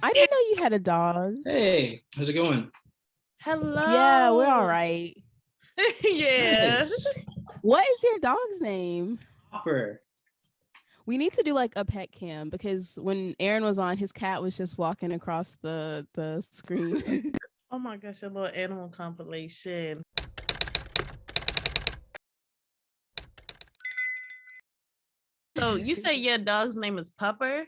I didn't know you had a dog. Hey, how's it going? Hello. Yeah, we're all right. Yeah. Nice. What is your dog's name? Hopper. We need to do like a pet cam because when Aaron was on, his cat was just walking across the screen. Oh my gosh, a little animal compilation. So you say your dog's name is Pupper?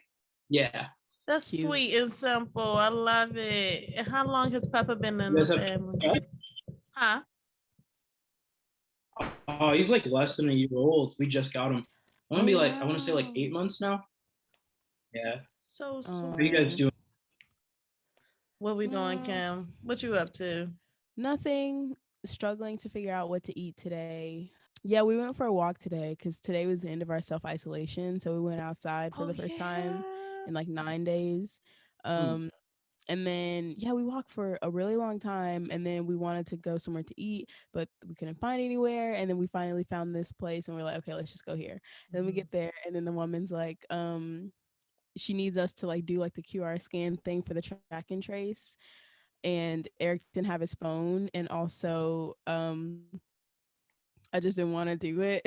Yeah. That's Cute. sweet and simple. I love it. And how long has Pupper been in You guys the have family? pet? Huh? Oh, he's like less than a year old. We just got him. I want to be like, I want to say like Wow. 8 months now. Yeah. So Oh. What are you guys sweet. doing? What we doing, Kim? What you up to? Nothing. Struggling to figure out what to eat today. Yeah, we went for a walk today because today was the end of our self-isolation. So we went outside for the first time in like 9 days. And then yeah, we walked for a really long time, and then we wanted to go somewhere to eat, but we couldn't find anywhere. And then we finally found this place, and we're like, okay, let's just go here. And then we get there, and then the woman's like, she needs us to like do like the QR scan thing for the track and trace. And Eric didn't have his phone, and also I just didn't want to do it.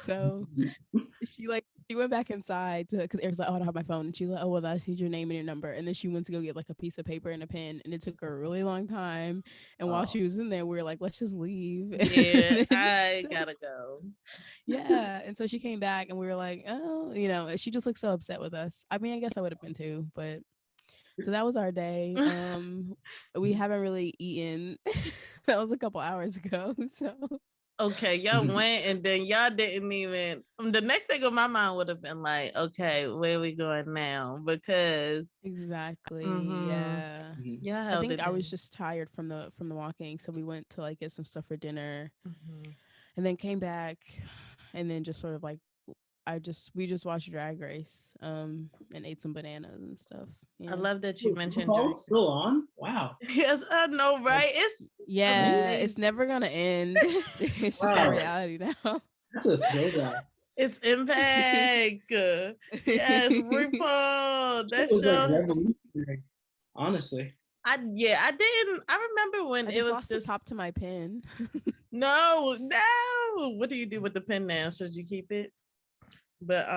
So she went back inside because Eric's like, oh, I don't have my phone. And she was like, oh, well, I just need your name and your number. And then she went to go get like a piece of paper and a pen, and it took her a really long time. And while she was in there, we were like, let's just leave. Yeah, I gotta go. Yeah. And so she came back, and we were like, oh, she just looked so upset with us. I mean, I guess I would have been too, but so that was our day. We haven't really eaten. That was a couple hours ago. So Okay, y'all went and then y'all didn't even. The next thing on my mind would have been like, okay, where are we going now? Because exactly. Yeah. Yeah, I think I was just tired from the walking, so we went to like get some stuff for dinner, and then came back, and then just sort of like we just watched Drag Race, and ate some bananas and stuff. I love that you mentioned It's still on. Wow. Yes, I know, right? It's amazing. It's never gonna end. It's just a reality now. That's a throwback. It's Impact. Yes, RuPaul. That was show. like revolutionary. Honestly. I didn't. I remember when I it was lost the top to my pen. No. What do you do with the pen now? Should you keep it? But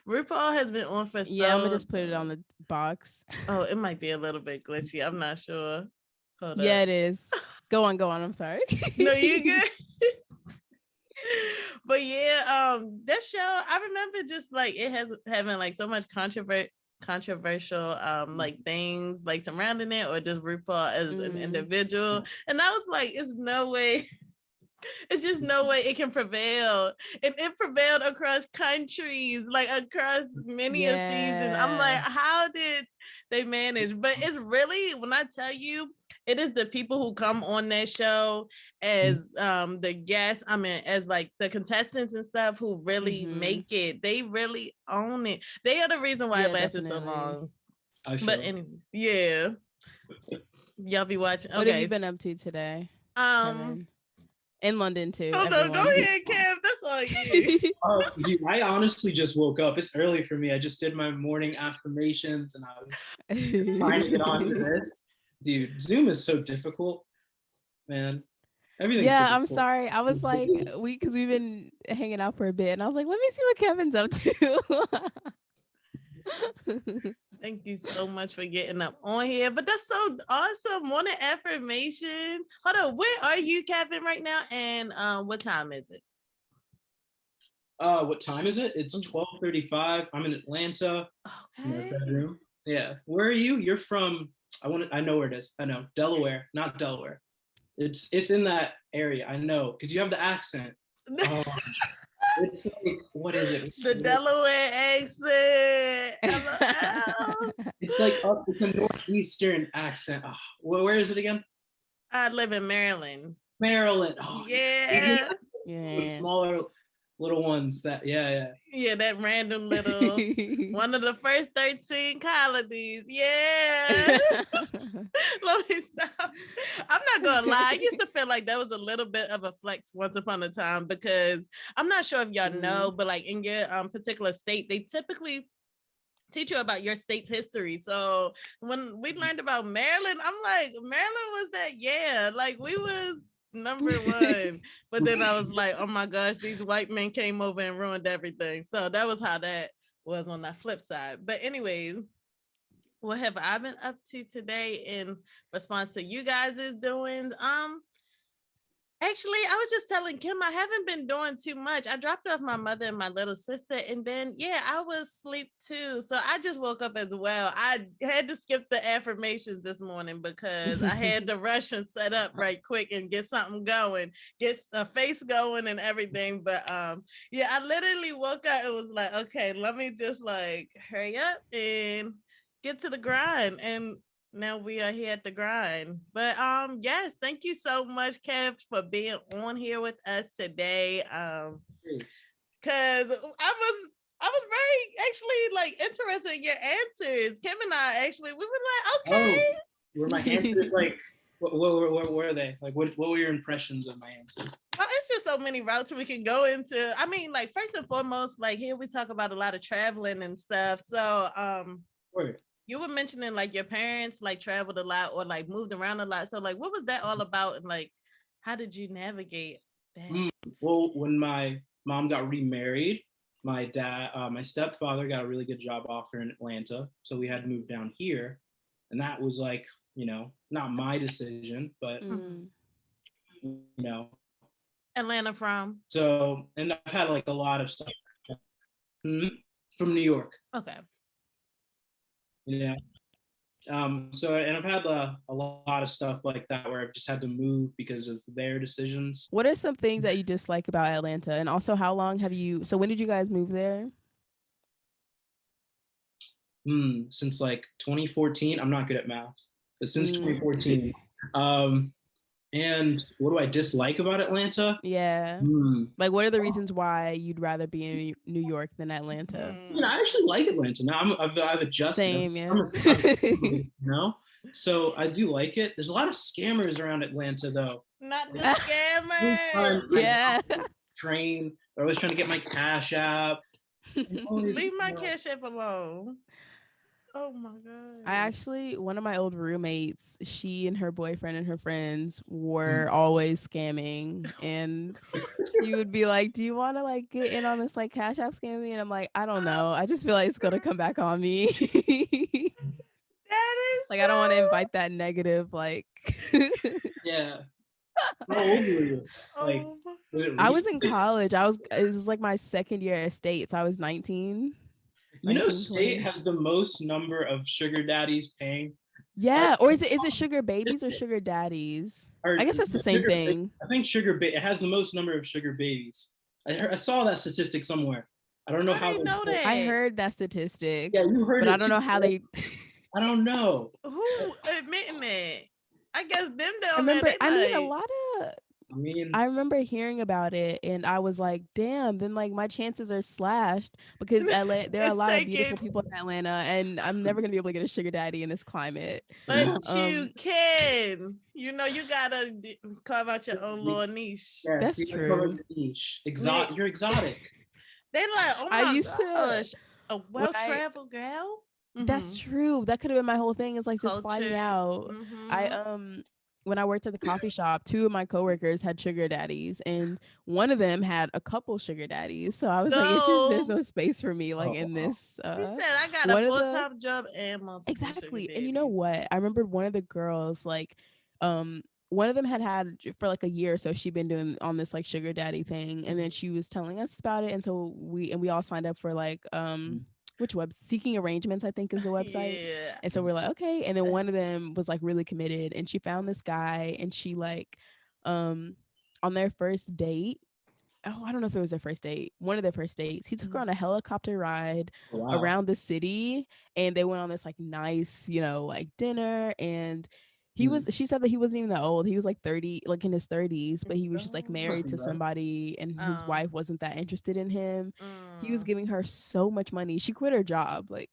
RuPaul has been on for I'm gonna just put it on the box. Oh, it might be a little bit glitchy. I'm not sure. Hold up. It is. Go on. I'm sorry. No, you good. But yeah, that show, I remember just like it has having like so much controversial like things like surrounding it, or just RuPaul as an individual. And I was like, it's just no way it can prevail. And it prevailed across countries, like across many a season. I'm like, how did they manage? But it's really, when I tell you, it is the people who come on that show as the guests, as like the contestants and stuff, who really make it. They really own it. They are the reason why it lasted so long. But anyways, yeah. Y'all be watching. What have you been up to today, Kevin? In London too. Oh no, go ahead, Kev. That's all you. Dude, I honestly just woke up. It's early for me. I just did my morning affirmations, and I was trying to get on to this. Dude, Zoom is so difficult, man. Everything's yeah, so I'm sorry. I was like, because we've been hanging out for a bit, and I was like, let me see what Kevin's up to. Thank you so much for getting up on here. But that's so awesome. Morning affirmation. Hold on, where are you, Kevin, right now? And what time is it? What time is it? It's 12:35. I'm in Atlanta. Okay. In my bedroom. Yeah. Where are you? You're from, I know where it is. I know. Delaware, not Delaware. It's in that area. I know, because you have the accent. It's like, what is it? The Delaware accent. It's like it's a northeastern accent. Oh, where is it again? I live in Maryland. Maryland. Oh yeah. The smaller little ones that yeah, that random little one of the first 13 colonies. Yeah. Let me stop. I'm not gonna lie, I used to feel like that was a little bit of a flex once upon a time, because I'm not sure if y'all know, but like in your particular state, they typically teach you about your state's history. So when we learned about Maryland, I'm like, Maryland was that? Yeah, like we was number one. But then I was like, oh my gosh, these white men came over and ruined everything. So that was how that was on that flip side. But anyways, what have I been up to today in response to you guys' doings? Actually, I was just telling Kim, I haven't been doing too much. I dropped off my mother and my little sister, and then, I was asleep too. So I just woke up as well. I had to skip the affirmations this morning because I had to rush and set up right quick and get something going, get a face going and everything. But I literally woke up and was like, okay, let me just like hurry up and get to the grind. And now we are here at the grind. But yes, thank you so much, Kev, for being on here with us today. Because I was very actually like interested in your answers. Kim and I actually, we were like, okay. Were my answers like what were they? Like what were your impressions of my answers? Well, it's just so many routes we can go into. I mean, like first and foremost, like here we talk about a lot of traveling and stuff. So you were mentioning like your parents like traveled a lot or like moved around a lot. So like what was that all about? And like how did you navigate that? Well, when my mom got remarried, my stepfather got a really good job offer in Atlanta. So we had to move down here. And that was like, not my decision, but Atlanta from? So, and I've had like a lot of stuff from New York. Okay. Yeah. So, and I've had a lot of stuff like that where I've just had to move because of their decisions. What are some things that you dislike about Atlanta? And also, how long so when did you guys move there? Since like 2014. I'm not good at math, but since 2014. And what do I dislike about Atlanta? Yeah. Like, what are the reasons why you'd rather be in New York than Atlanta? I actually like Atlanta. Now I've adjusted. Same, yeah. So I do like it. There's a lot of scammers around Atlanta, though. Not the scammers. Yeah. Train. They're always trying to get my Cash App. Leave my Cash App alone. Oh my God. One of my old roommates, she and her boyfriend and her friends were always scamming. And you would be like, do you want to like get in on this like Cash App scamming? And I'm like, I don't know. I just feel like it's going to come back on me. That is like, I don't want to invite that negative, like. Yeah. How old were you? Like, I was in college. It was like my second year at State. So I was 19. State has the most number of sugar daddies paying. Yeah, or is it sugar babies or sugar daddies? I guess that's the same thing. I think it has the most number of sugar babies. I saw that statistic somewhere. I don't know how. I heard that statistic. Yeah, you heard it. But I don't know how they. I don't know. Who admitting it? I guess them. I remember hearing about it and I was like, damn, then like my chances are slashed because there are a lot of beautiful people in Atlanta and I'm never gonna be able to get a sugar daddy in this climate. But you can. You gotta carve out your own little niche. Yeah, that's true. Niche. You're exotic. They like, oh my gosh, a well-traveled girl. That's true. That could have been my whole thing, is like just finding out. When I worked at the coffee shop, 2 of my coworkers had sugar daddies, and one of them had a couple sugar daddies. So I was like, it's just there's no space for me, like in this. She said, I got a full-time job and multiple exactly. sugar And you know what? I remember one of the girls, like, one of them had for like a year or so, she'd been doing on this like sugar daddy thing, and then she was telling us about it, and so we all signed up for like which Seeking Arrangements, I think, is the website. Yeah. And so we're like, okay. And then one of them was like really committed, and she found this guy, and she like, on their first date. Oh, I don't know if it was their first date. One of their first dates, he took her on a helicopter ride around the city, and they went on this like nice, like dinner. And she said that he wasn't even that old. He was like 30, like in his 30s, but he was just like married to somebody, and his wife wasn't that interested in him. He was giving her so much money. She quit her job. Like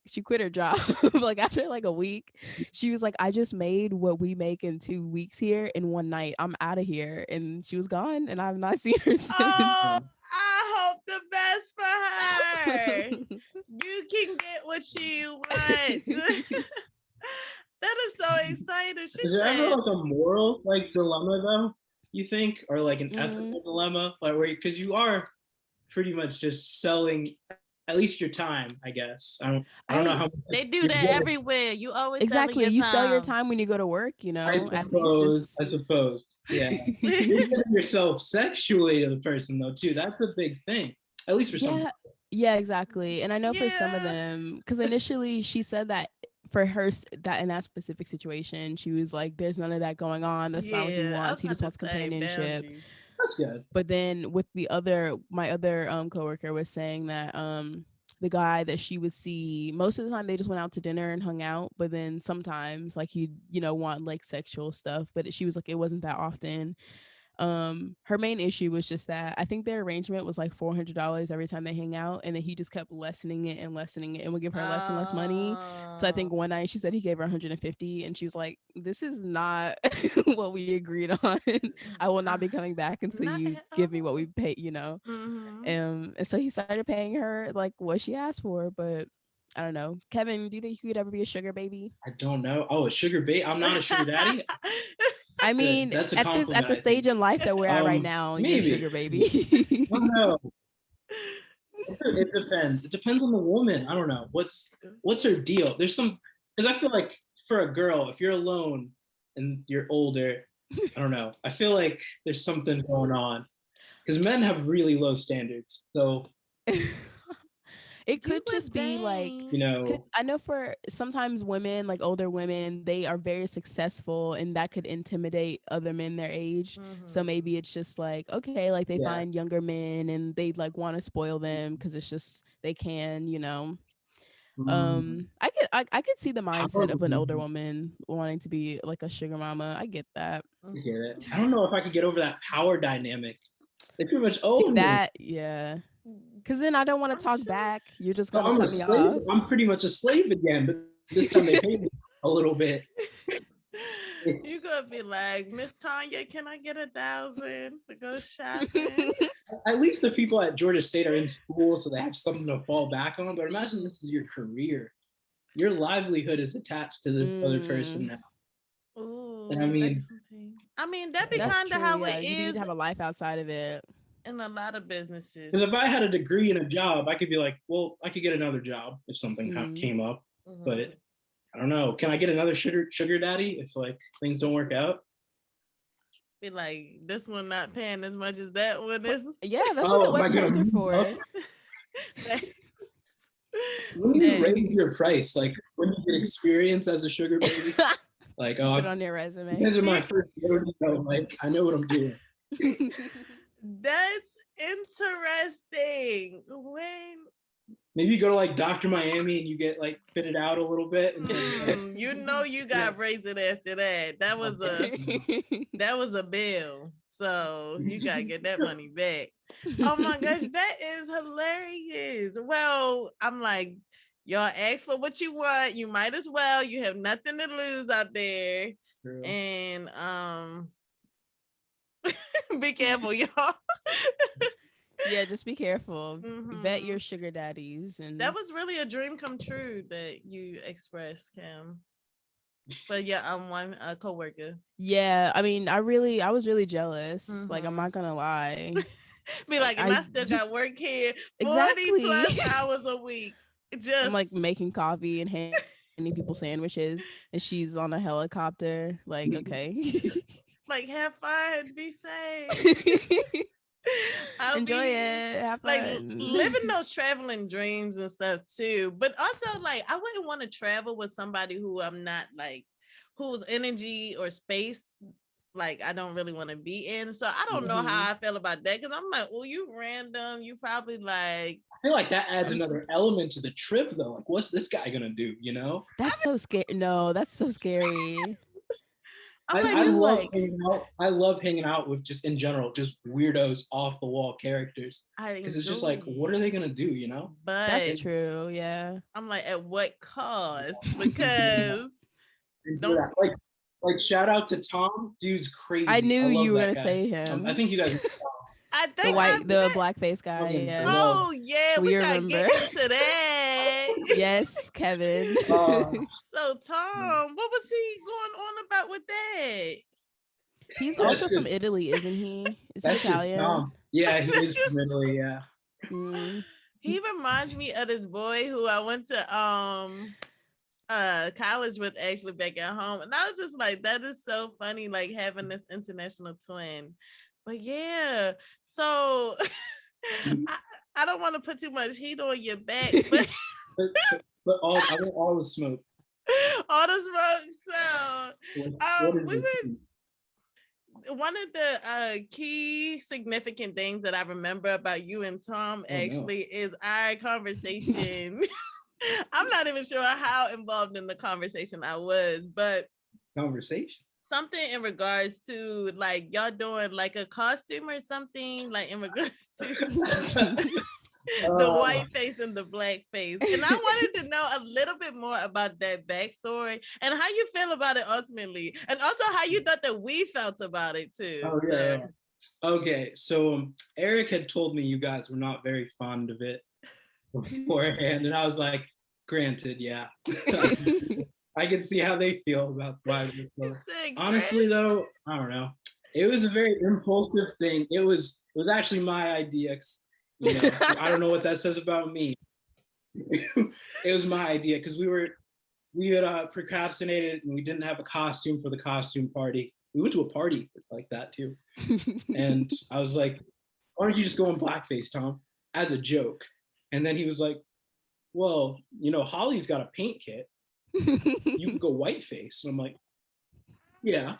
like after like a week, she was like, I just made what we make in 2 weeks here in one night. I'm out of here. And she was gone, and I've not seen her since. Oh, I hope the best for her. You can get what you want. That is so exciting. Is there ever like a moral like dilemma though? You think, or like an ethical dilemma, like where because you are pretty much just selling at least your time, I guess. I don't know how they do that everywhere. You always exactly you sell your time when you go to work, you know. I suppose. Yeah. You're giving yourself sexually to the person though too. That's a big thing. At least for some people. Yeah, exactly. And I know for some of them, because initially she said that for her, that in that specific situation, she was like, there's none of that going on. That's not what he wants. He just wants companionship. That's good. But then with my other coworker was saying that the guy that she would see, most of the time they just went out to dinner and hung out, but then sometimes like he'd, you know, want like sexual stuff, but she was like, it wasn't that often. Her main issue was just that I think their arrangement was like $400 every time they hang out, and then he just kept lessening it and would give her less and less money. So I think one night she said he gave her 150, and she was like, this is not what we agreed on. I will not be coming back until you give me what we paid, you know. And so he started paying her like what she asked for, but I don't know. Kevin, do you think you could ever be a sugar baby? I don't know. Oh, a sugar baby? I'm not a sugar daddy. I mean, at the stage in life that we're at right now, maybe. You're a sugar baby. I don't know. It depends. It depends on the woman. I don't know. What's her deal? There's some, because I feel like for a girl, if you're alone and you're older, I don't know. I feel like there's something going on because men have really low standards. So it could just be like, you know, I know for sometimes women, like older women, they are very successful and that could intimidate other men their age. So maybe it's just like, okay, like they find younger men and they like want to spoil them because it's just, they can, you know. I could see the mindset of an older woman wanting to be like a sugar mama. I get that. I get it. I don't know if I could get over that power dynamic. They pretty much own that, yeah. Because then I don't want to talk back. You're just gonna cut me off. I'm pretty much a slave again, but this time they pay me a little bit. You're gonna be like, Miss Tanya, can I get 1,000 to go shopping? At least the people at Georgia State are in school, so they have something to fall back on. But imagine this is your career. Your livelihood is attached to this other person now. Ooh, and I mean, that'd be kind of how it is. You need to have a life outside of it. In a lot of businesses. Because if I had a degree and a job, I could be like, well, I could get another job if something came up. But I don't know. Can I get another sugar daddy if like things don't work out? Be like, this one not paying as much as that one is. Yeah, that's what the websites are for. When you raise your price, like when you get experience as a sugar baby, like put it on your resume. These are my first rodeo, like I know what I'm doing. That's interesting. Maybe you go to like Dr. Miami and you get like fitted out a little bit. And you know you got raising after that. That was a bill. So you gotta get that money back. Oh my gosh, that is hilarious. Well, I'm like, y'all ask for what you want. You might as well. You have nothing to lose out there. True. And be careful, y'all. Yeah, just be careful. Vet your sugar daddies. And that was really a dream come true that you expressed, Cam. But yeah, I'm one coworker. Yeah, I mean, I was really jealous. Like, I'm not gonna lie. Be like, and I still got work here 40 plus hours a week. I'm like making coffee and handing people sandwiches, and she's on a helicopter. Like, okay. Like, have fun, be safe. Enjoy it, have fun. Like living those traveling dreams and stuff too. But also, like, I wouldn't want to travel with somebody who I'm not like, whose energy or space like I don't really want to be in. So I don't know how I feel about that because I'm like, oh, you random. You probably like. I feel like that adds another element to the trip though. Like, what's this guy gonna do? You know? That's so scary. No, that's so scary. I love hanging out with just in general, just weirdos off the wall characters. Because it's just like, what are they gonna do, you know? But that's true, yeah. I'm like, at what cost? Because like shout out to Tom, dude's crazy. I knew you were gonna say him. I think you guys I think the blackface guy. Yeah. Oh yeah, we gotta remember. get into that. Yes, Kevin. So Tom, what was he going on about with that? He's also from Italy, isn't he? Is he Italian? Yeah, he is from Italy. Yeah. He reminds me of this boy who I went to college with actually back at home, and I was just like, that is so funny, like having this international twin. But yeah, so I don't want to put too much heat on your back, but I want all the smoke. All the smoke. So one of the key significant things that I remember about you and Tom is our conversation. I'm not even sure how involved in the conversation I was, but something in regards to like y'all doing like a costume or something, like in regards to the white face and the black face. And I wanted to know a little bit more about that backstory and how you feel about it ultimately, and also how you thought that we felt about it too. Yeah. Okay, so Eric had told me you guys were not very fond of it beforehand, and I was like, granted, yeah. I can see how they feel about why. Honestly, though, I don't know. It was a very impulsive thing. It was actually my idea. You know, I don't know what that says about me. It was my idea because we had procrastinated and we didn't have a costume for the costume party. We went to a party like that too, and I was like, "Why don't you just go in blackface, Tom?" As a joke, and then he was like, "Well, you know, Holly's got a paint kit. You can go whiteface." And I'm like, yeah,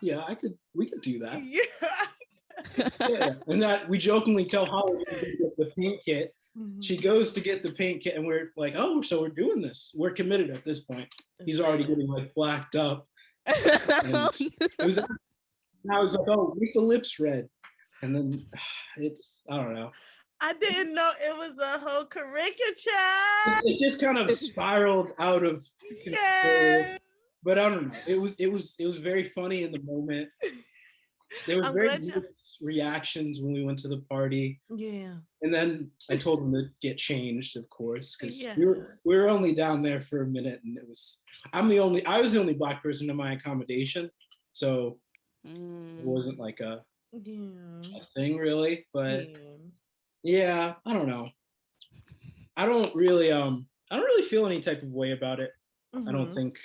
we could do that. Yeah. And that we jokingly tell Holly to get the paint kit. She goes to get the paint kit and we're like, oh, so we're doing this. We're committed at this point. He's already getting like blacked up. And I was like, oh, make the lips red. And then I don't know. I didn't know it was a whole caricature. It just kind of spiraled out of control. But I don't know. It was very funny in the moment. There were very mixed reactions when we went to the party. Yeah. And then I told them to get changed, of course, because we were only down there for a minute, and I was the only black person in my accommodation, so it wasn't like a thing really. But yeah, I don't know. I don't really feel any type of way about it. I don't think.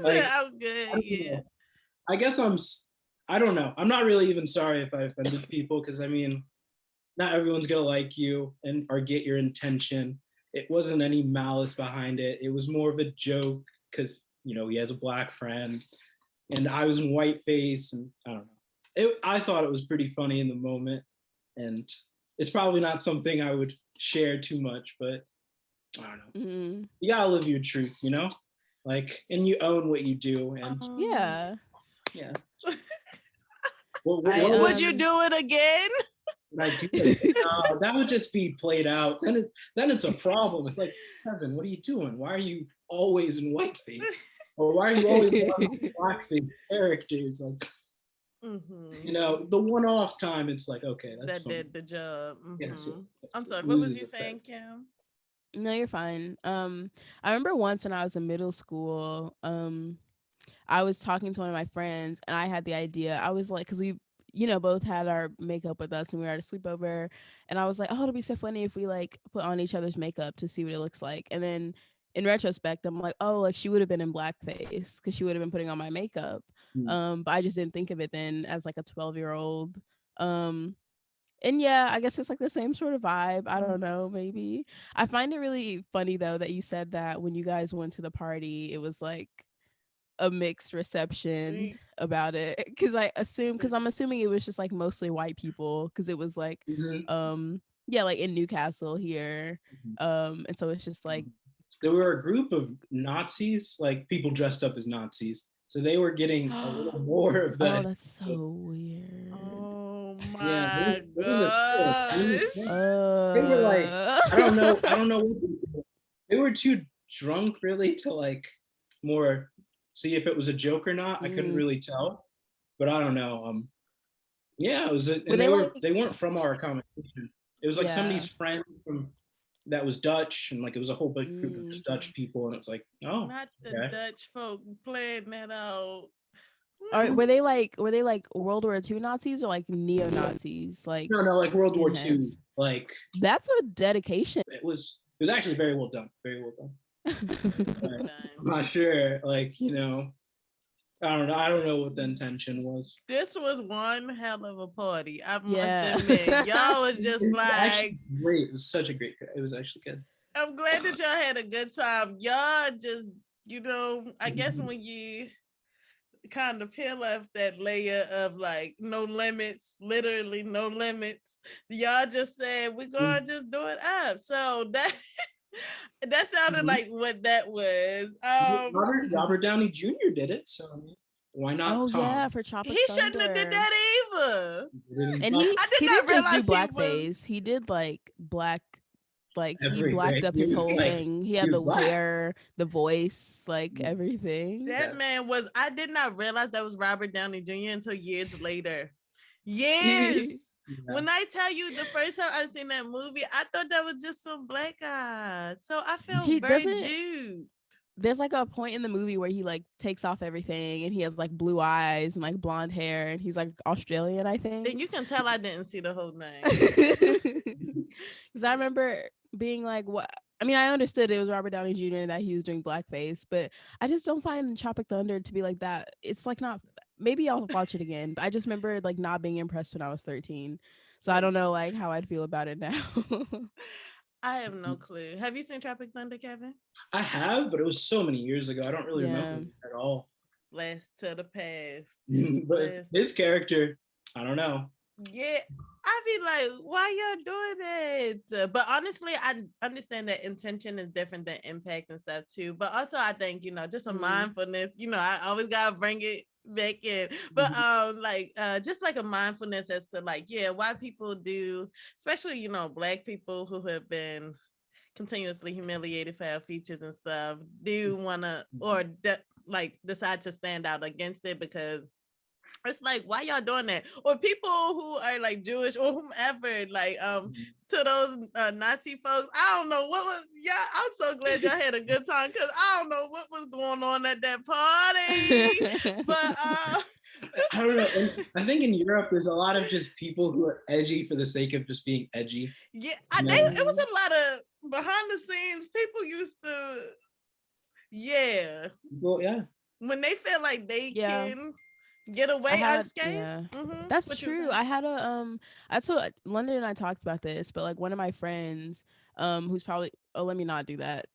Like, I'm good. I guess I don't know. I'm not really even sorry if I offended people, because I mean, not everyone's gonna like you or get your intention. It wasn't any malice behind it. It was more of a joke because, you know, he has a black friend and I was in whiteface, and I don't know. I thought it was pretty funny in the moment, and it's probably not something I would share too much, but I don't know. You gotta live your truth, you know? Like, and you own what you do, and yeah. Would you do it again? That would just be played out. Then it's a problem. It's like, Kevin, what are you doing? Why are you always in whiteface? Or why are you always in blackface characters? Like, you know, the one-off time, it's like, okay, that's that did the job. Yes. I'm sorry. What was you saying, Kim? No, you're fine. I remember once when I was in middle school, I was talking to one of my friends, and I had the idea. I was like, because we, you know, both had our makeup with us and we were at a sleepover, and I was like, oh, it'll be so funny if we like put on each other's makeup to see what it looks like. And then in retrospect, I'm like, oh, like she would have been in blackface because she would have been putting on my makeup. But I just didn't think of it then as like a 12-year-old. And yeah, I guess it's like the same sort of vibe. I don't know, maybe. I find it really funny though that you said that when you guys went to the party, it was like a mixed reception about it, because I'm assuming it was just like mostly white people, because it was like like in Newcastle here, and so it's just like there were a group of Nazis, like people dressed up as Nazis, so they were getting a little more of that. Oh, that's so weird. Oh my gosh. They were like, I don't know what they were too drunk really to like more see if it was a joke or not. I couldn't really tell, but I don't know. Yeah, it was, and they weren't from our accommodation. It was like somebody's friend from that was Dutch, and like it was a whole big group of Dutch people, and it was like, oh, not the Dutch folk playing that out. Were they like World War II Nazis or like neo-Nazis? Like no, like World War II. Like that's a dedication. It was actually very well done. Very well done. I'm not sure, like, you know, I don't know what the intention was. This was one hell of a party. I must admit, y'all was just like great. It was such a great. It was actually good. I'm glad that y'all had a good time. Y'all just, you know, I guess when you kind of peel off that layer of like no limits, literally no limits, y'all just said we're gonna just do it up. So that sounded like what that was. Robert Downey Jr. did it, so why not? Oh Tom? Yeah, for Tropic He Thunder. Shouldn't have did that either. And he didn't just do blackface. He did like black. Like he blacked up his whole thing. He had the hair, the voice, like everything. That man was. I did not realize that was Robert Downey Jr. until years later. Years. When I tell you the first time I seen that movie, I thought that was just some black guy. So I felt very Jew. There's like a point in the movie where he like takes off everything and he has like blue eyes and like blonde hair and he's like Australian, I think. Then you can tell I didn't see the whole thing. Because I remember being like, what? I mean, I understood it was Robert Downey Jr. and that he was doing blackface, but I just don't find Tropic Thunder to be like that. It's like not. Maybe I'll watch it again. But I just remember like not being impressed when I was 13, so I don't know like how I'd feel about it now. I have no clue. Have you seen Tropic Thunder, Kevin? I have, but it was so many years ago. I don't really remember at all. Blast to the past. But his character, I don't know. Yeah, I be like, why y'all doing that? But honestly, I understand that intention is different than impact and stuff too. But also, I think, you know, just a mindfulness, you know, I always gotta bring it back in. But just like a mindfulness as to like, yeah, why people do, especially, you know, Black people who have been continuously humiliated for our features and stuff, do wanna decide to stand out against it, because it's like, why y'all doing that? Or people who are like Jewish or whomever, like to those Nazi folks, I don't know what was. Yeah, I'm so glad y'all had a good time, because I don't know what was going on at that party. But I don't know. I think in Europe there's a lot of just people who are edgy for the sake of just being edgy. Yeah, it was a lot of behind the scenes. People used to, Well, yeah. When they feel like they can get away unscathed. Yeah, that's true. I had I told London and I talked about this, but like one of my friends, who's probably let me not do that.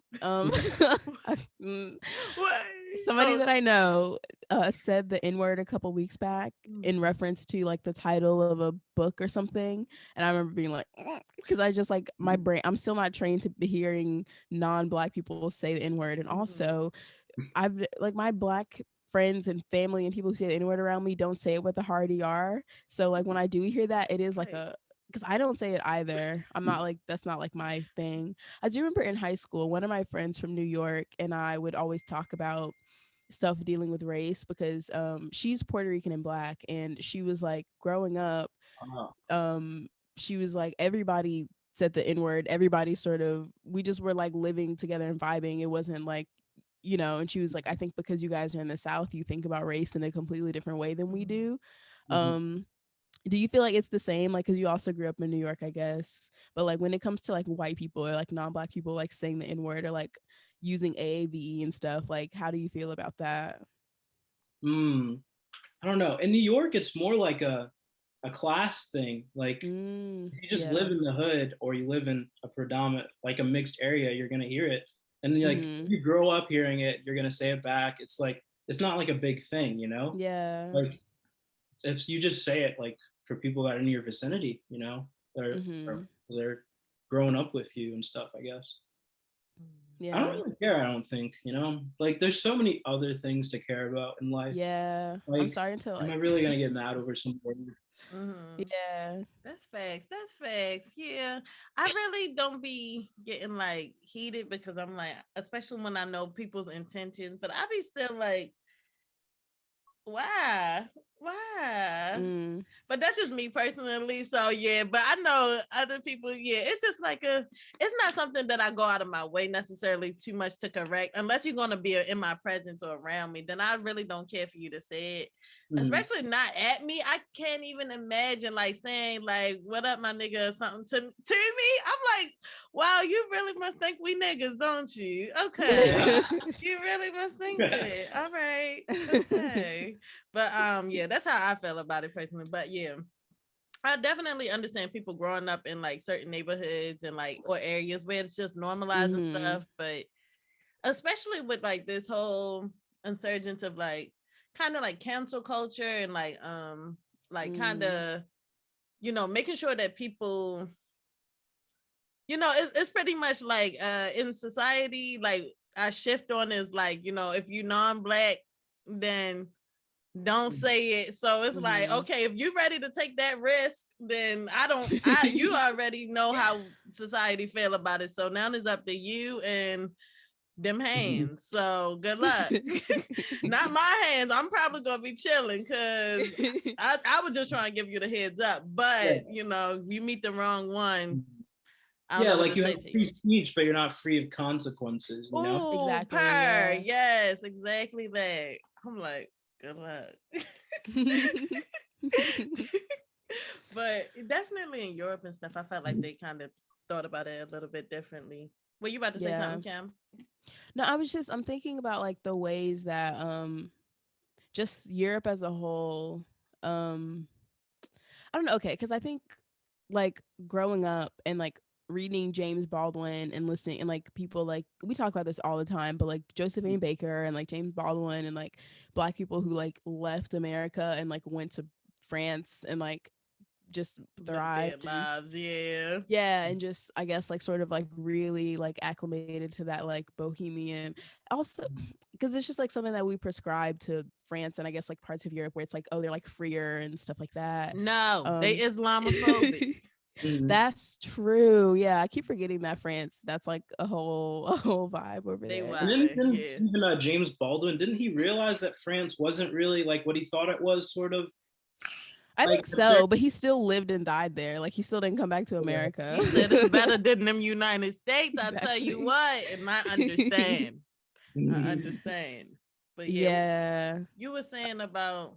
Somebody that I know said the N-word a couple weeks back in reference to like the title of a book or something, and I remember being like, because I just like my brain, I'm still not trained to be hearing non-Black people say the N-word, and also I've like my Black friends and family and people who say the N-word around me don't say it with a hard ER. So like when I do hear that, it is like because I don't say it either. I'm not like, that's not like my thing. I do remember in high school, one of my friends from New York and I would always talk about stuff dealing with race, because she's Puerto Rican and Black, and she was like, growing up, she was like, everybody said the N-word, everybody sort of, we just were like living together and vibing. It wasn't like, you know, and she was like, I think because you guys are in the South, you think about race in a completely different way than we do. Do you feel like it's the same? Like, because you also grew up in New York, I guess. But like when it comes to like white people or like non-Black people like saying the N-word or like using AAVE and stuff, like how do you feel about that? I don't know. In New York, it's more like a class thing. Like if you just live in the hood or you live in a predominant, like a mixed area, you're gonna hear it. And like if you grow up hearing it, you're gonna say it back. It's like, it's not like a big thing, you know? Yeah. Like if you just say it like for people that are in your vicinity, you know, they're growing up with you and stuff, I guess. Yeah. I don't really care, I don't think, you know? Like there's so many other things to care about in life. Yeah. Like, I'm starting to like, am I really gonna get mad over some word? Yeah, that's facts. Yeah, I really don't be getting like heated, because I'm like, especially when I know people's intentions, but I be still like, why Why? But that's just me personally. So yeah, but I know other people, yeah, it's just like it's not something that I go out of my way necessarily too much to correct, unless you're gonna be in my presence or around me, then I really don't care for you to say it. Especially not at me. I can't even imagine like saying like what up my nigga or something to me. I'm like, wow, you really must think we niggas, don't you? Okay. You really must think that. All right. Okay. But yeah, that's how I feel about it personally. But yeah, I definitely understand people growing up in like certain neighborhoods and like or areas where it's just normalized and stuff. But especially with like this whole insurgence of like kind of like cancel culture and like kind of, you know, making sure that people, you know, it's pretty much like in society, like our shift on is like, you know, if you non-black, then don't say it. So it's like, okay, if you're ready to take that risk, then you already know how society feel about it. So now it's up to you and them hands. So good luck. Not my hands. I'm probably gonna be chilling because I was just trying to give you the heads up. But you know, you meet the wrong one. Yeah, like you have free speech, but you're not free of consequences, you know? Exactly. Yeah. Yes, exactly that. I'm like, good luck. But definitely in Europe and stuff, I felt like they kind of thought about it a little bit differently. Were you about to say something, Cam? No, I'm thinking about like the ways that just Europe as a whole, I don't know, okay, because I think like growing up and like reading James Baldwin and listening and like people like we talk about this all the time, but like Josephine Baker and like James Baldwin and like Black people who like left America and like went to France and like just thrived lives, and just I guess like sort of like really like acclimated to that like bohemian also because it's just like something that we prescribe to France and I guess like parts of Europe where it's like, oh, they're like freer and stuff like that. No, they Islamophobic. That's true. Yeah, I keep forgetting that France. That's like a whole vibe over there. And even James Baldwin, didn't he realize that France wasn't really like what he thought it was? Sort of. I think so, but he still lived and died there. Like he still didn't come back to America. He said it's better than them United States. Exactly. I tell you what, and I understand. I understand. But yeah, you were saying about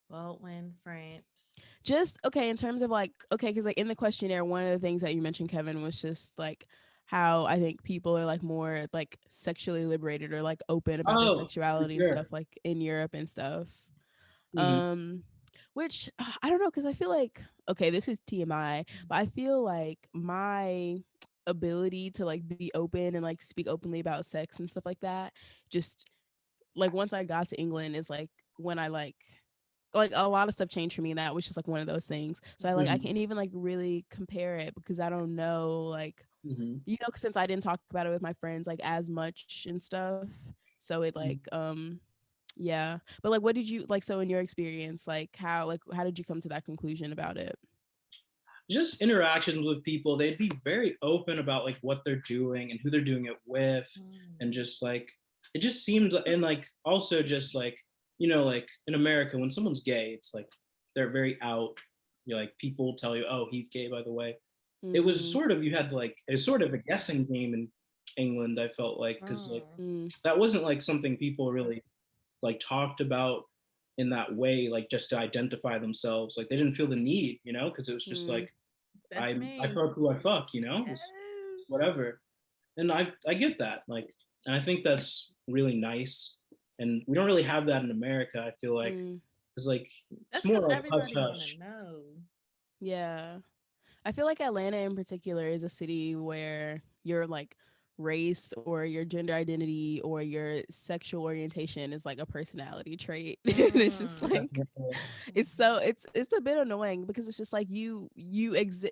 Baldwin, France. Just okay in terms of like because like in the questionnaire, one of the things that you mentioned, Kevin, was just like how I think people are like more like sexually liberated or like open about their sexuality and stuff like in Europe and stuff. Which I don't know, because I feel like, okay, this is TMI, but I feel like my ability to like be open and like speak openly about sex and stuff like that, just like once I got to England is like when I like a lot of stuff changed for me, and that was just like one of those things. So I can't even like really compare it because I don't know like you know, since I didn't talk about it with my friends like as much and stuff. So it like yeah, but like what did you like, so in your experience, like how did you come to that conclusion about it? Just interactions with people, they'd be very open about like what they're doing and who they're doing it with, and just like it just seemed, and like also just like, you know, like in America when someone's gay, it's like they're very out, you know, like people tell you, oh, he's gay, by the way. It was sort of, you had like a sort of a guessing game in England, I felt like, because like that wasn't like something people really like talked about in that way, like just to identify themselves. Like they didn't feel the need, you know, because it was just like I fuck who I fuck, you know, whatever. And I get that, like, and I think that's really nice. And we don't really have that in America, I feel like. It's like it's more like hush hush. Yeah, I feel like Atlanta in particular is a city where your like race or your gender identity or your sexual orientation is like a personality trait. It's just like it's a bit annoying because it's just like you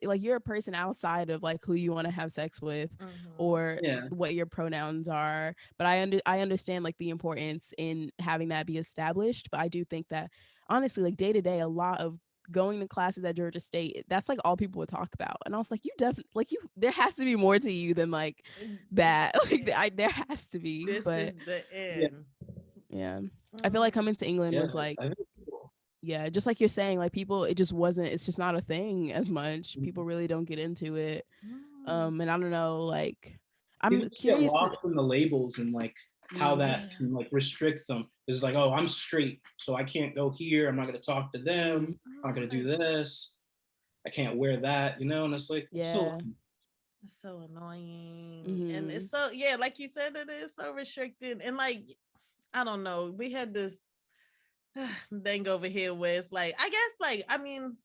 like you're a person outside of like who you want to have sex with or what your pronouns are. But I understand like the importance in having that be established, but I do think that honestly, like day to day, a lot of going to classes at Georgia State, that's like all people would talk about. And I was like, you definitely like there has to be more to you than like that. Like there has to be. This but is the end. yeah. I feel like coming to England was like yeah, just like you're saying, like people, it's just not a thing as much. People really don't get into it. And I don't know, like People I'm just get curious lost in the labels and like how that Yeah. can like restrict them. It's like, oh, I'm straight, so I can't go here. I'm not gonna talk to them. I'm not gonna do this. I can't wear that, And it's like, so It's so annoying. And Mhm. it's so, yeah, like you said, it is so restricted. And like, I don't know, we had this thing over here where it's like, I guess, like, I mean,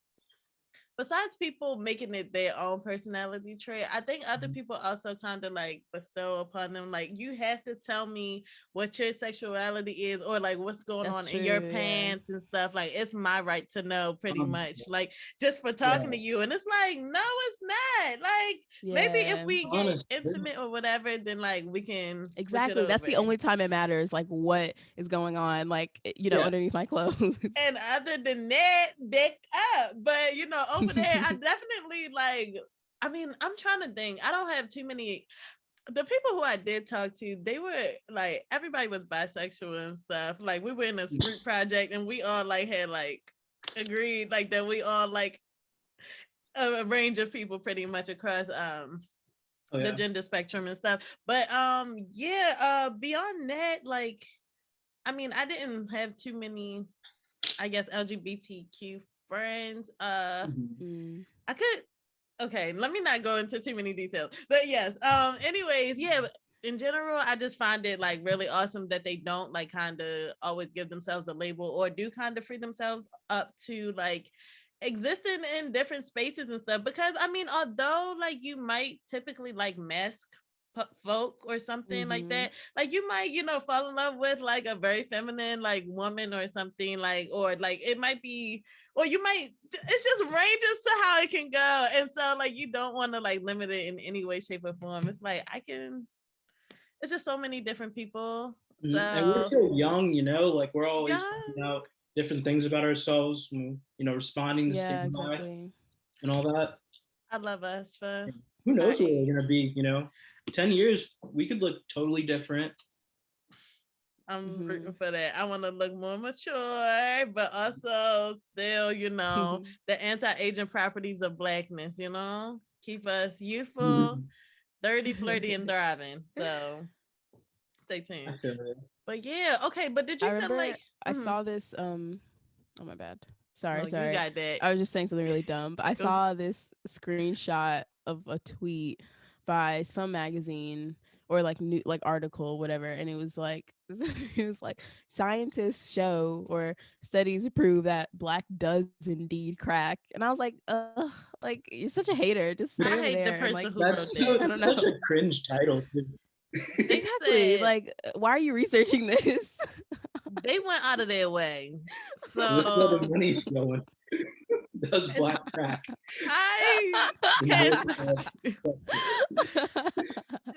besides people making it their own personality trait, I think other people also kind of like bestow upon them, like, you have to tell me what your sexuality is, or like what's going That's on in your true, yeah. pants and stuff. Like, it's my right to know, pretty much. Like, just for yeah. talking to you. And it's like, no, it's not. Like, maybe if Yeah. we get Honestly. intimate or whatever, then like we can switch it Exactly. That's the over. only time it matters, like what is going on, like, Yeah. underneath my clothes. And other than that, dick up. But over there, I definitely like, I mean, I'm trying to think. I don't have too many. The people who I did talk to, they were like, everybody was bisexual and stuff. Like, we were in a group project and we all like had like agreed like that we all like a range of people pretty much across the gender spectrum and stuff. But beyond that, like, I mean, I didn't have too many, I guess, LGBTQ friends. I could, okay, let me not go into too many details. But yes, anyways, yeah, in general, I just find it like really awesome that they don't like kind of always give themselves a label, or do kind of free themselves up to like existing in different spaces and stuff. Because I mean, although like you might typically like mask folk or something like that, like you might fall in love with like a very feminine like woman or something, like, or like it might be, or you might, it's just ranges to how it can go. And so like you don't want to like limit it in any way, shape, or form. It's like it's just so many different people. So and we're so young, like we're always finding out different things about ourselves, responding to stimuli and all that. I love us for who knows where we're gonna be, 10 years we could look totally different. I'm rooting for that. I want to look more mature, but also still, the anti-aging properties of blackness, keep us youthful, dirty, flirty, and thriving. So stay tuned. But yeah, okay. But did you feel like I saw this? Oh my bad. Sorry. You got that. I was just saying something really dumb, but I saw this screenshot of a tweet by some magazine or like new like article, whatever, and it was like scientists show or studies prove that black does indeed crack, and I was like, ugh, like you're such a hater. Just stay over there. The person like, who wrote that. I don't know. Such a cringe title. Exactly. Like, why are you researching this? They went out of their way. So where the money's going. Does black crack?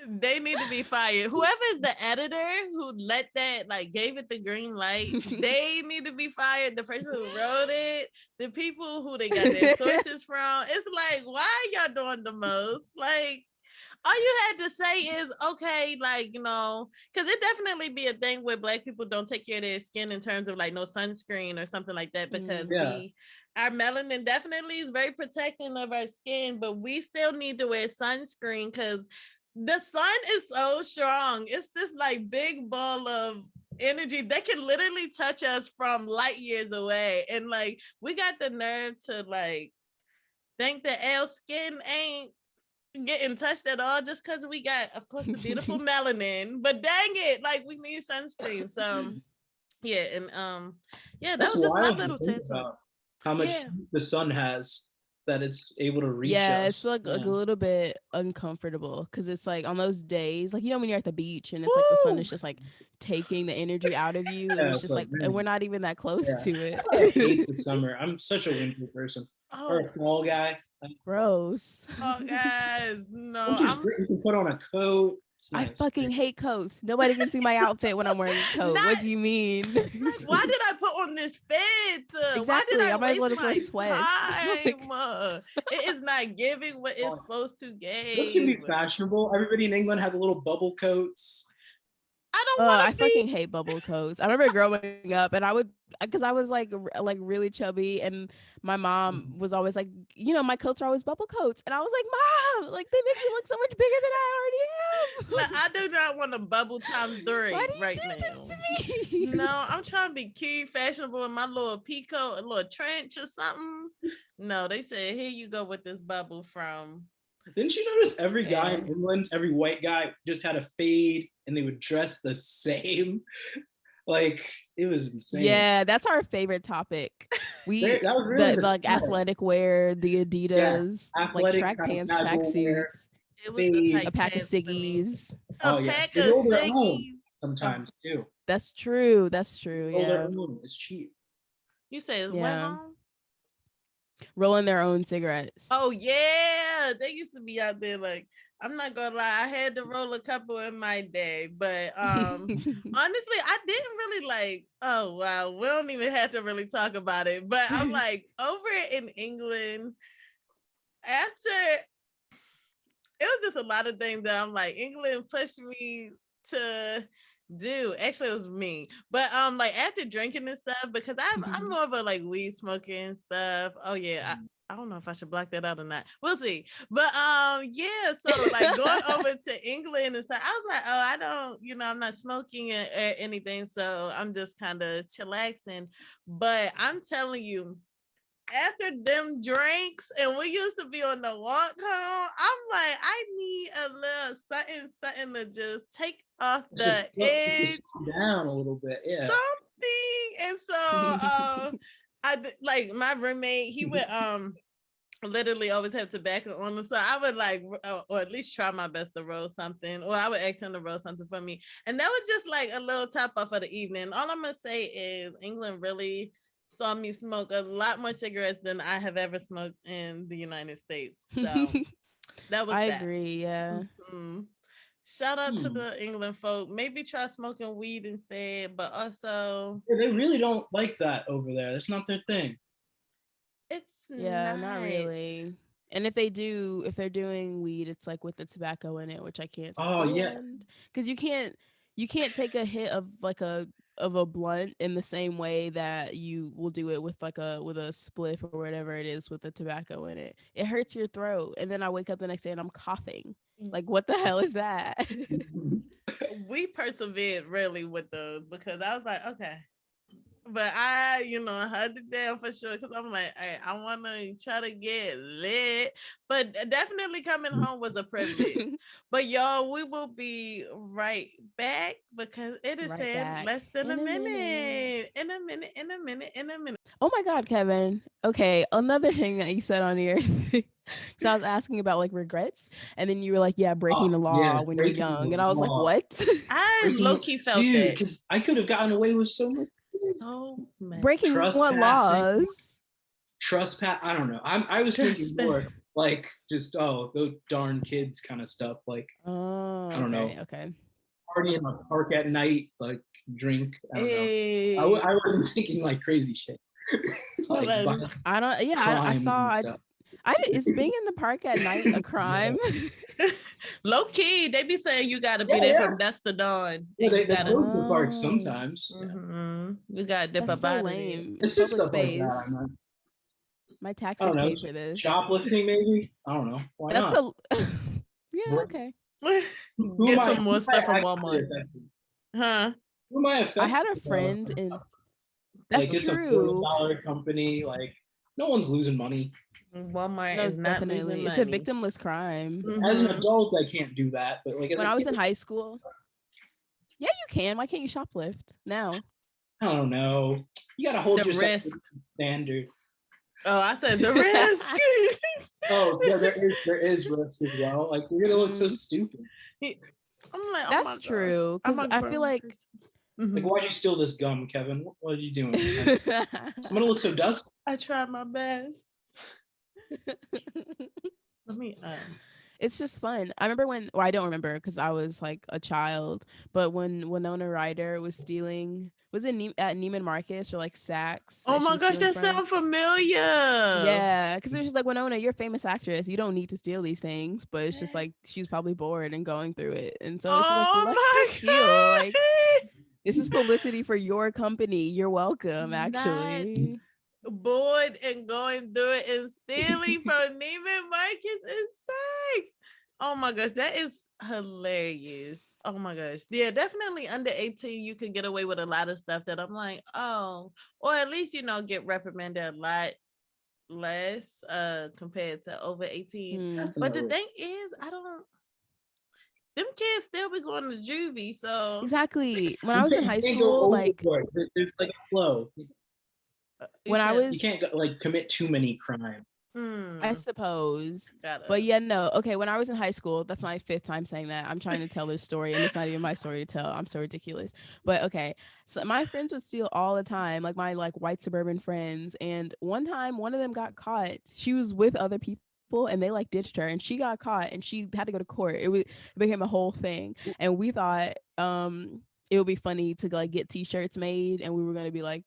They need to be fired. Whoever is the editor who let that, like, gave it the green light, they need to be fired. The person who wrote it, the people who they got their sources from. It's like, why are y'all doing the most? Like, all you had to say is, okay, like, because it definitely be a thing where black people don't take care of their skin in terms of like no sunscreen or something like that, because our melanin definitely is very protecting of our skin, but we still need to wear sunscreen because the sun is so strong. It's this like big ball of energy that can literally touch us from light years away. And like, we got the nerve to like think that our skin ain't getting touched at all just because we got, of course, the beautiful melanin, but dang it, like we need sunscreen. So yeah, and that was just my little TED talk. How much the sun has, that it's able to reach us. It's like a little bit uncomfortable because it's like on those days, like when you're at the beach and it's like the sun is just like taking the energy out of you, and it's just like, and we're not even that close to it. I hate the summer. I'm such a winter person. Or a fall guy. Gross. Oh, guys, no. You can put on a coat. Nice. I fucking hate coats. Nobody can see my outfit when I'm wearing a coat. What do you mean? Why did I put on this fit? Exactly. Why did I might as well just wear sweats. It is not giving what it's supposed to give. It can be fashionable. Everybody in England had the little bubble coats. I don't want to I fucking hate bubble coats. I remember growing up and I would, because I was like really chubby, and my mom was always like, you know, my coats are always bubble coats. And I was like, Mom, like they make me look so much bigger than I already am. No, I do not want a bubble times 3 Why do you right do now. this to me? No, I'm trying to be cute, fashionable in my little peacoat, a little trench or something. No, they said, here you go with this bubble from. Didn't you notice every guy in England, every white guy just had a fade and they would dress the same? Like, it was insane. Yeah, that's our favorite topic. That was really the like athletic wear, the Adidas, like track pants, track suits. It was the a pack of ciggies. A pack of ciggies. Sometimes too. That's true. That's true. Yeah. It's cheap. You say it's what home? Rolling their own cigarettes. Oh yeah, they used to be out there. Like, I'm not gonna lie, I had to roll a couple in my day, but honestly, I didn't really like. Oh wow, we don't even have to really talk about it. But I'm like, over in England, after it was just a lot of things that I'm like, England pushed me to do. Actually, it was me, but like after drinking and stuff, because I'm more of a like weed smoking stuff. Oh yeah, I don't know if I should block that out or not. We'll see. But yeah, so like going over to England and stuff, I was like, oh, I don't, you know, I'm not smoking or anything, so I'm just kind of chillaxing. But I'm telling you, after them drinks and we used to be on the walk home, I'm like, I need a little something to just take off the edge down a little bit, yeah. Something. And so I like my roommate, he would literally always have tobacco on him, so I would like or at least try my best to roll something, or I would ask him to roll something for me, and that was just like a little top off of the evening. All I'm gonna say is England really saw me smoke a lot more cigarettes than I have ever smoked in the United States. So that was I agree, yeah. Shout out to the England folk. Maybe try smoking weed instead, but also they really don't like that over there. That's not their thing. It's not really. And if they're doing weed, it's like with the tobacco in it, which I can't stand. Because you can't take a hit of like a blunt in the same way that you will do it with like with a spliff or whatever it is with the tobacco in it. It hurts your throat, and then I wake up the next day and I'm coughing. Like, what the hell is that? We persevered really with those because I was like, okay. But I, hugged it down for sure because I'm like, hey, I want to try to get lit. But definitely coming home was a privilege. But y'all, we will be right back because it is in less than a minute. In a minute. Oh my God, Kevin. Okay, another thing that you said on here. So I was asking about like regrets, and then you were like, "Yeah, breaking the law when you're young," and I was like, "What?" I low key felt that because I could have gotten away with so much. Breaking what laws? Trespass. I don't know. I was thinking more like just those darn kids kind of stuff. Like I don't know. Okay. Party in a park at night, like drink. I don't know. I wasn't thinking like crazy shit. Like, I don't. Yeah, I saw. Is being in the park at night a crime? Low key, they be saying you got to be there from dusk to dawn. Yeah, they go to the park sometimes. You got to dip up out of it. It's just stuff like that. My taxes pay for this. Shoplifting, maybe? I don't know. Why not? Yeah, okay. Get some more stuff from Walmart. Huh? Who am I affected? I had a friend in. That's like, true. It's a $40 company. Like, no one's losing money. Walmart is not losing money. It's a victimless crime. As an adult, I can't do that. But like, when I was in high school, yeah, you can. Why can't you shoplift now? I don't know. You gotta hold yourself risk to standard. Oh, I said the risk. Oh, yeah, there is risk as well. Like, we're gonna look so stupid. I'm like, that's true. Because I feel like. Like, why'd you steal this gum, Kevin? What are you doing? I'm gonna look so dusty. I tried my best. Let me it's just fun. I remember I don't remember because I was like a child, but when Winona Ryder was stealing, was it at Neiman Marcus or like Saks Oh that she my was gosh, stealing that from? sounds familiar. Yeah, because it was just like, Winona, you're a famous actress. You don't need to steal these things, but it's just like she's probably bored and going through it, and so it's just like, Oh let her my steal. Like, god. this is publicity for your company. You're welcome, Not actually. bored and going through it and stealing from Neiman Marcus and Saks. Oh my gosh, that is hilarious. Oh my gosh. Yeah, definitely under 18, you can get away with a lot of stuff that I'm like, oh, or at least, get reprimanded a lot less compared to over 18. But the thing is, them kids still be going to juvie, so exactly. When I was in high school, like, there's like a flow. when I was, you can't like commit too many crimes. I suppose. But yeah, no. Okay, when I was in high school, that's my 5th time saying that. I'm trying to tell this story, and it's not even my story to tell. I'm so ridiculous. But okay, so my friends would steal all the time, like my white suburban friends. And one time, one of them got caught. She was with other people, and they like ditched her, and she got caught, and she had to go to court. It became a whole thing, and we thought it would be funny to like get T-shirts made, and we were gonna be like,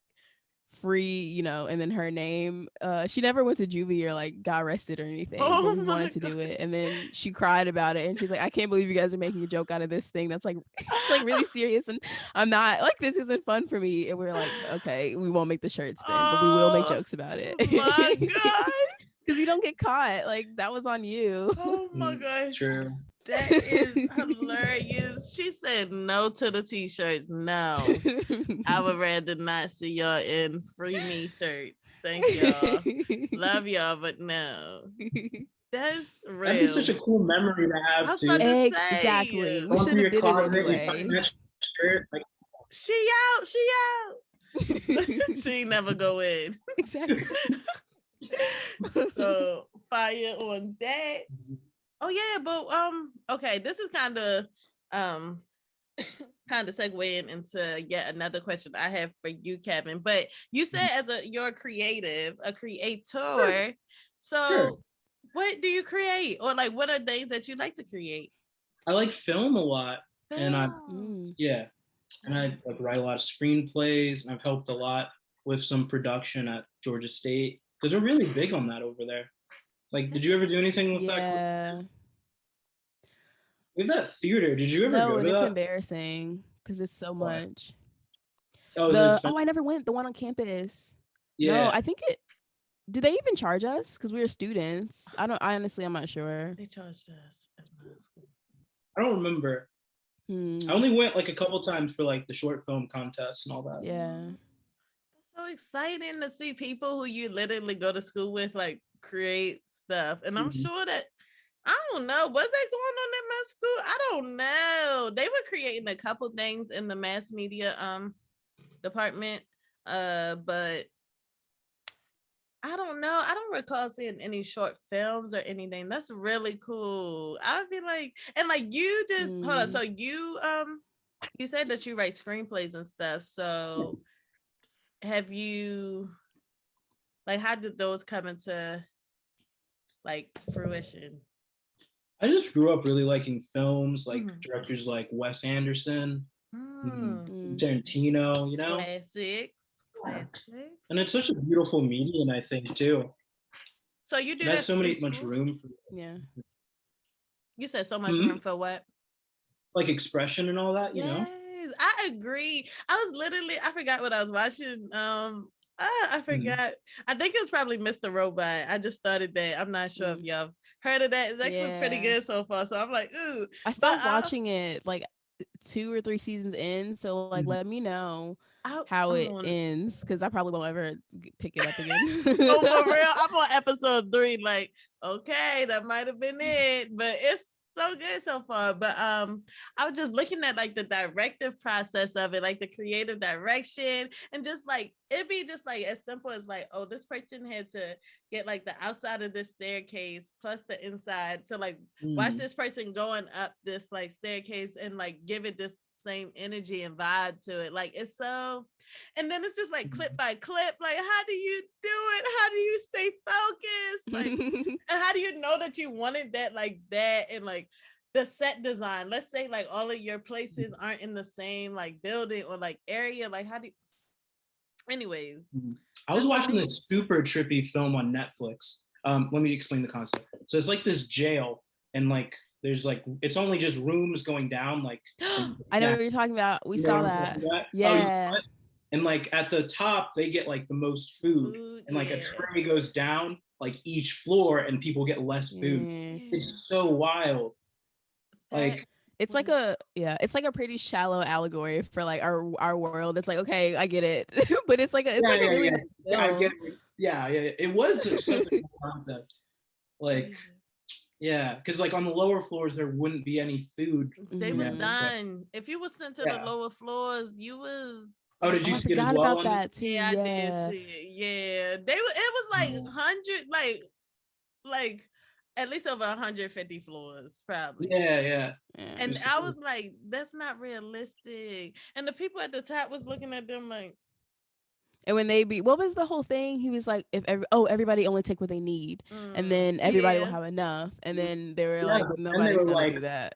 free, and then her name, she never went to juvie or like got arrested or anything, but we wanted to do it. And then she cried about it, and she's like, I can't believe you guys are making a joke out of this thing that's like it's like really serious, and I'm not like, this isn't fun for me. And we're like, okay, we won't make the shirts then, but we will make jokes about it. My god. Because you don't get caught, like that was on you. Oh my gosh. True. That is hilarious. She said no to the T-shirts. No. I would rather not see y'all in free me shirts. Thank y'all. Love y'all, but no. That's real. That'd be such a cool memory to have. I was about to say. Exactly. We should have did it anyway. Like, she out. She never go in. Exactly. So fire on that. Oh yeah, but okay, this is kind of segueing into yet another question I have for you, Kevin. But you said you're a creator. Sure. So what do you create, or like what are things that you like to create? I like film a lot, and I like write a lot of screenplays, and I've helped a lot with some production at Georgia State because they're really big on that over there. Like, did you ever do anything with that? Yeah. With that theater, did you ever go to and it's that? embarrassing because it's so much. Oh, I never went. The one on campus. Yeah. No, I think it. Did they even charge us? Because we were students. I'm not sure. They charged us at my school. I don't remember. I only went like a couple times for like the short film contest and all that. Yeah. It's so exciting to see people who you literally go to school with like create stuff. And I'm sure that, I don't know, what's that going on in my school? I don't know. They were creating a couple things in the mass media department, but I don't know. I don't recall seeing any short films or anything. That's really cool. I would be like, and like you just hold on. So you said that you write screenplays and stuff. So have you, like, how did those come into like fruition? I just grew up really liking films, like directors like Wes Anderson, Tarantino, Classics. And it's such a beautiful medium, I think, too. So you do that so much room for. Yeah. You said so much room for what? Like expression and all that, you know? I agree. I forgot what I was watching. I forgot. I think it was probably Mr. Robot. I just started that. I'm not sure if y'all heard of that. It's actually pretty good so far. So I'm like, ooh. I stopped watching it like 2 or 3 seasons in. So like, let me know how it ends, because I probably won't ever pick it up again. Oh, for real? I'm on episode 3. Like, okay, that might have been it, but it's so good so far. But I was just looking at like the directive process of it, like the creative direction, and just like it'd be just like as simple as like, oh, this person had to get like the outside of this staircase plus the inside to like watch this person going up this like staircase and like give it this same energy and vibe to it. Like it's so, and then it's just like clip by clip. Like, how do you do it? How do you stay focused? Like, and how do you know that you wanted that like that? And like the set design, let's say like all of your places aren't in the same like building or like area. Like, how do you, anyways. I was watching this super trippy film on Netflix. Let me explain the concept. So it's like this jail, and like there's like it's only just rooms going down. Like I know what you're talking about. We saw that. Yeah. Oh, and like at the top, they get like the most food, and like a tray goes down like each floor, and people get less food. It's so wild. Like it's like a pretty shallow allegory for like our world. It's like, okay, I get it, but it's like a really I get it. Yeah, it was such a cool concept. Like, yeah, because like on the lower floors there wouldn't be any food. They were done. If you were sent to the lower floors, you was. Oh, did you see it as well? About that too. Yeah, I did see it. Yeah, it was like 100, like at least over 150 floors, probably. Yeah. And I was like, that's not realistic. And the people at the top was looking at them like. And when what was the whole thing? He was like, everybody only take what they need, and then everybody will have enough. And then they were like, nobody's gonna do that.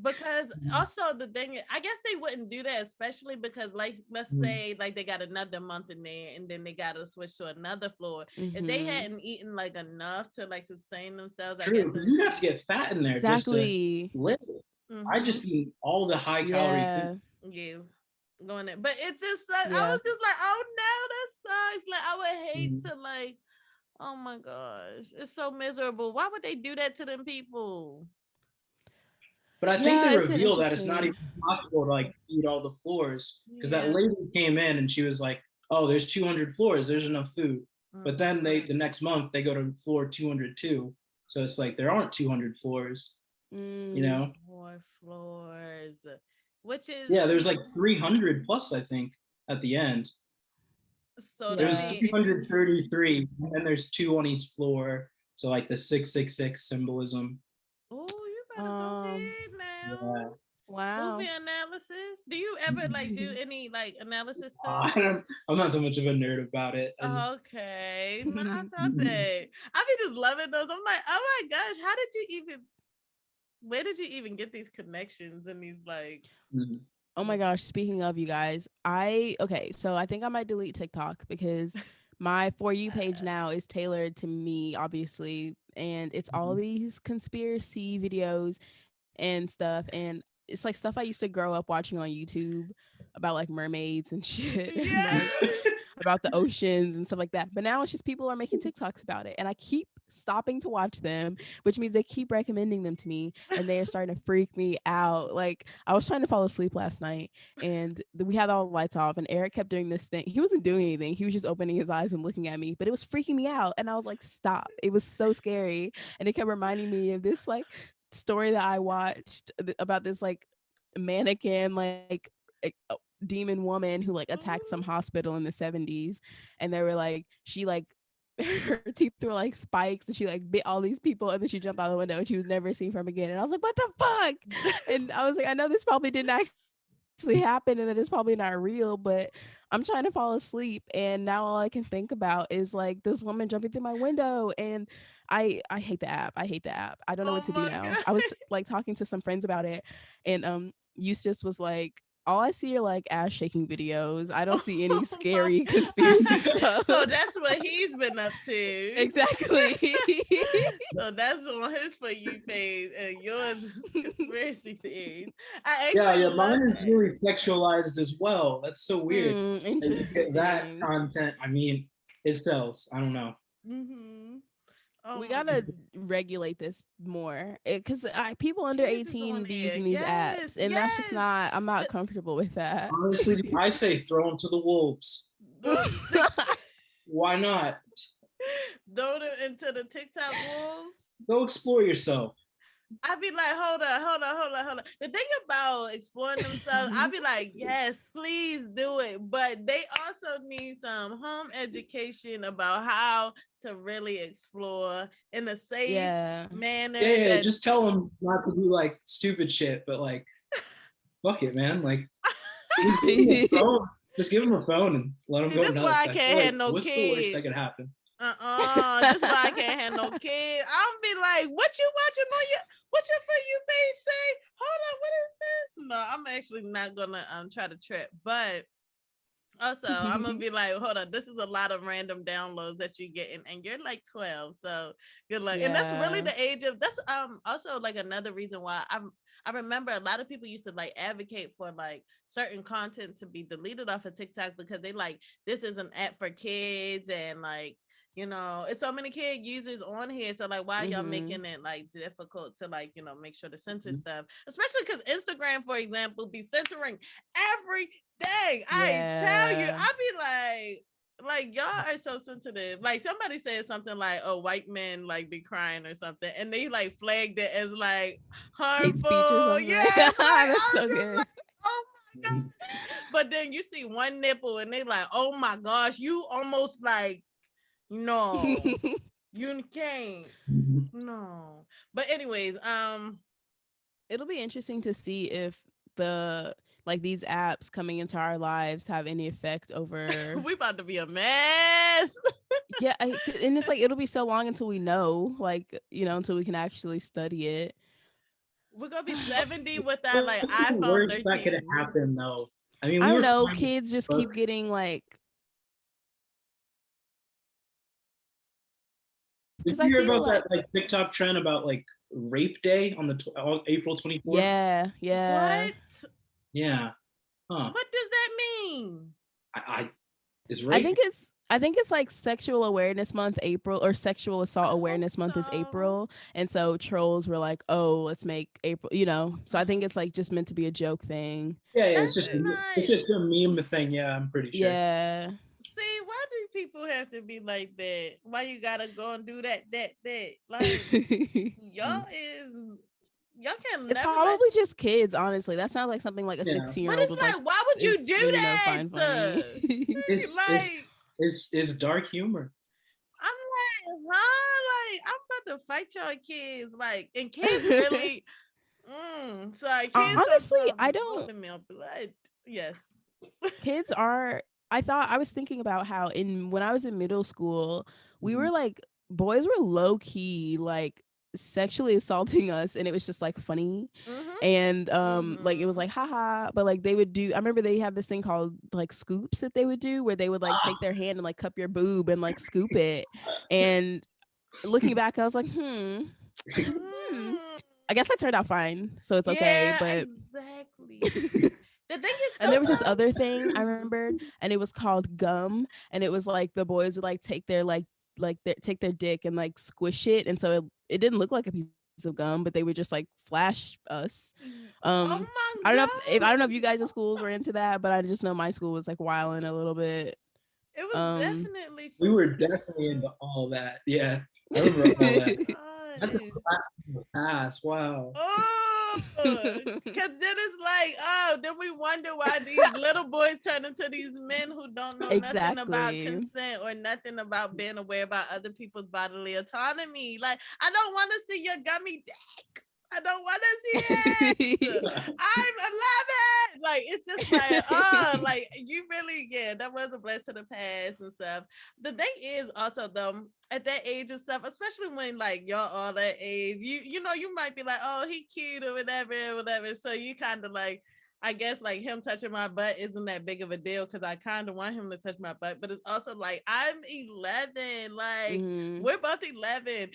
Because also the thing is, I guess they wouldn't do that, especially because like let's say like they got another month in there and then they gotta switch to another floor. If they hadn't eaten like enough to like sustain themselves, I guess because you have to get fat in there just to live. I just eat all the high calorie food. Yeah. Going in, but it just I was just like, oh no, that sucks. Like I would hate to like, oh my gosh, it's so miserable. Why would they do that to them people? But I think they reveal that it's not even possible to like eat all the floors, because that lady came in and she was like, oh, there's 200 floors, there's enough food. But then the next month they go to floor 202, so it's like there aren't 200 floors. You know, more floors. Which is there's like 300 plus, I think, at the end. So there's 333, and then there's 2 on each floor. So like the 666 symbolism. Oh, you better go big now. Yeah. Wow. Movie analysis. Do you ever like do any like analysis? I'm not that much of a nerd about it. Okay, no, I felt that. I be just loving those. I'm like, oh my gosh, how did you even? Where did you even get these connections and these like? Oh my gosh, speaking of, you guys, so I think I might delete TikTok because my For You page now is tailored to me, obviously, and it's all these conspiracy videos and stuff, and it's like stuff I used to grow up watching on YouTube about like mermaids and shit. About the oceans and stuff like that. But now it's just people are making TikToks about it, and I keep stopping to watch them, which means they keep recommending them to me, and they are starting to freak me out. Like I was trying to fall asleep last night, and we had all the lights off, and Eric kept doing this thing. He wasn't doing anything. He was just opening his eyes and looking at me, but it was freaking me out, and I was like, stop. It was so scary, and it kept reminding me of this like story that I watched about this like mannequin like demon woman who like attacked some hospital in the 70s, and they were like, she like her teeth were like spikes, and she like bit all these people, and then she jumped out the window and she was never seen from again. And I was like, what the fuck? And I was like, I know this probably didn't actually happen and that it's probably not real, but I'm trying to fall asleep, and now all I can think about is like this woman jumping through my window. And I hate the app. I don't know what to do now. God. I was like talking to some friends about it, and Eustace was like, all I see are like ass shaking videos. I don't see any scary conspiracy stuff. So that's what he's been up to. Exactly. So that's on his For You page, and yours is conspiracy page. Mine is really sexualized as well. That's so weird. Interesting. That content, I mean, it sells. I don't know. Oh, we gotta regulate this more, because people under 18 be using these apps, and that's just not. I'm not comfortable with that. Honestly, I say throw them to the wolves. Why not? Throw them into the TikTok wolves. Go explore yourself. I'd be like, hold on. The thing about exploring themselves, I'd be like, yes, please do it. But they also need some home education about how to really explore in a safe manner. Yeah, just tell them not to do like stupid shit, but like fuck it, man. Like, just give him a phone. Just give him a phone and let him go nuts. That's why I can't have no what's kids. What's the worst that could happen? That's why I can't have no kids. I'll be like, what you watching on your, what your For You page say? Hold on, what is this? No, I'm actually not gonna try to trip, but also I'm gonna be like, hold on, this is a lot of random downloads that you getting, and you're like 12, so good luck. Yeah. And that's really the age of, that's also like another reason why I remember a lot of people used to like advocate for like certain content to be deleted off of TikTok because they like, this is an app for kids, and like, you know, it's so many kid users on here. So like, why y'all making it like difficult to like, you know, make sure to censor stuff, especially because Instagram, for example, be censoring every day. I tell you, I be like y'all are so sensitive. Like somebody said something like, oh, white men like be crying or something, and they like flagged it as like harmful. Yeah, like, that's so good. Like, oh my god. But then you see one nipple and they like, oh my gosh, you almost like, no, you can't. No. But anyways, it'll be interesting to see if the like these apps coming into our lives have any effect over. We about to be a mess. Yeah, and it's like it'll be so long until we know, like, you know, until we can actually study it. We're gonna be 70 with our like iPhone 13. That could happen though. I mean, I don't know. Kids just keep getting like. Did you hear about that like TikTok trend about like Rape Day on the April 24th? Yeah. What? Yeah. Huh. What does that mean? Is rape? I think it's like Sexual Awareness Month, April, or Sexual Assault Awareness Month is April, and so trolls were like, "Oh, let's make April," you know. So I think it's like just meant to be a joke thing. Yeah, it's just a meme thing. Yeah, I'm pretty sure. Yeah. See, why do people have to be like that? Why you gotta go and do that? Like, y'all can. It's probably just kids, honestly. That sounds like something like a 16-year-old. But it's like, why would you do that? Find funny. It's dark humor. I'm like, huh? Like, I'm about to fight y'all kids. Like, and kids really. So kids honestly, I don't. The male blood. Yes. Kids are. I was thinking about how when I was in middle school, we were like, boys were low key like sexually assaulting us, and it was just like funny. And like it was like haha, but like they would do, I remember they have this thing called like scoops that they would do where they would like take their hand and like cup your boob and like scoop it. And looking back, I was like, I guess I turned out fine, so it's okay. But exactly. The thing is, and there was this other thing I remembered, and it was called gum, and it was like the boys would like take their take their dick and like squish it, and so it didn't look like a piece of gum, but they would just like flash us. I don't know if you guys in schools were into that, but I just know my school was like wilding a little bit. It was definitely. We were definitely into all that. Yeah, I remember all that. That's a class in the past. Wow. Because then it's like, then we wonder why these little boys turn into these men who don't know nothing about consent or nothing about being aware about other people's bodily autonomy. Like, I don't want to see your gummy dick. I don't want to see it. I'm 11. Like, it's just like, like you really, that was a blast to the past and stuff. The thing is also though, at that age and stuff, especially when like y'all all that age, you know, you might be like, oh, he cute or whatever. So you kind of like, I guess like him touching my butt isn't that big of a deal because I kind of want him to touch my butt, but it's also like I'm 11. Like we're both 11.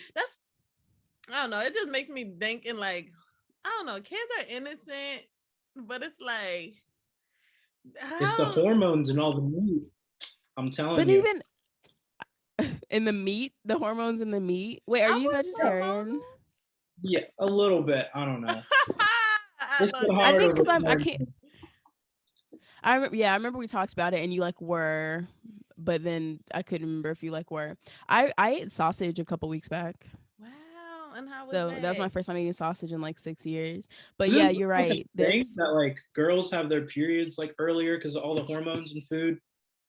I don't know. It just makes me thinking like, I don't know. Kids are innocent, but it's like, it's the hormones and all the meat. I'm telling you. But even in the meat, the hormones in the meat. Wait, are you vegetarian? Yeah, a little bit. I don't know. I think because I can't. I remember we talked about it, and you like were, but then I couldn't remember if you like were. I ate sausage a couple weeks back. And how was that was my first time eating sausage in like 6 years. But yeah, you're right. There's that like girls have their periods like earlier because of all the hormones in food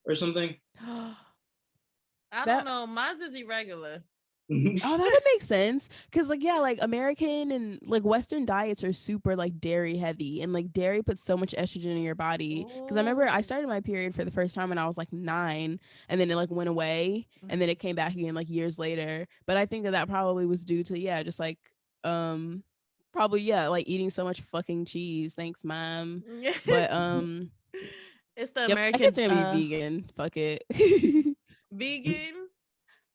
or something. I don't know. Mine's is irregular. Oh, that would make sense. Cause like, yeah, like American and like Western diets are super like dairy heavy, and like dairy puts so much estrogen in your body. Cause I remember I started my period for the first time when I was like 9, and then it like went away, and then it came back again like years later. But I think that probably was due to, yeah, just like probably, yeah, like eating so much fucking cheese. Thanks, mom. But it's the yep, American I guess I'm gonna be vegan. Fuck it. Vegan.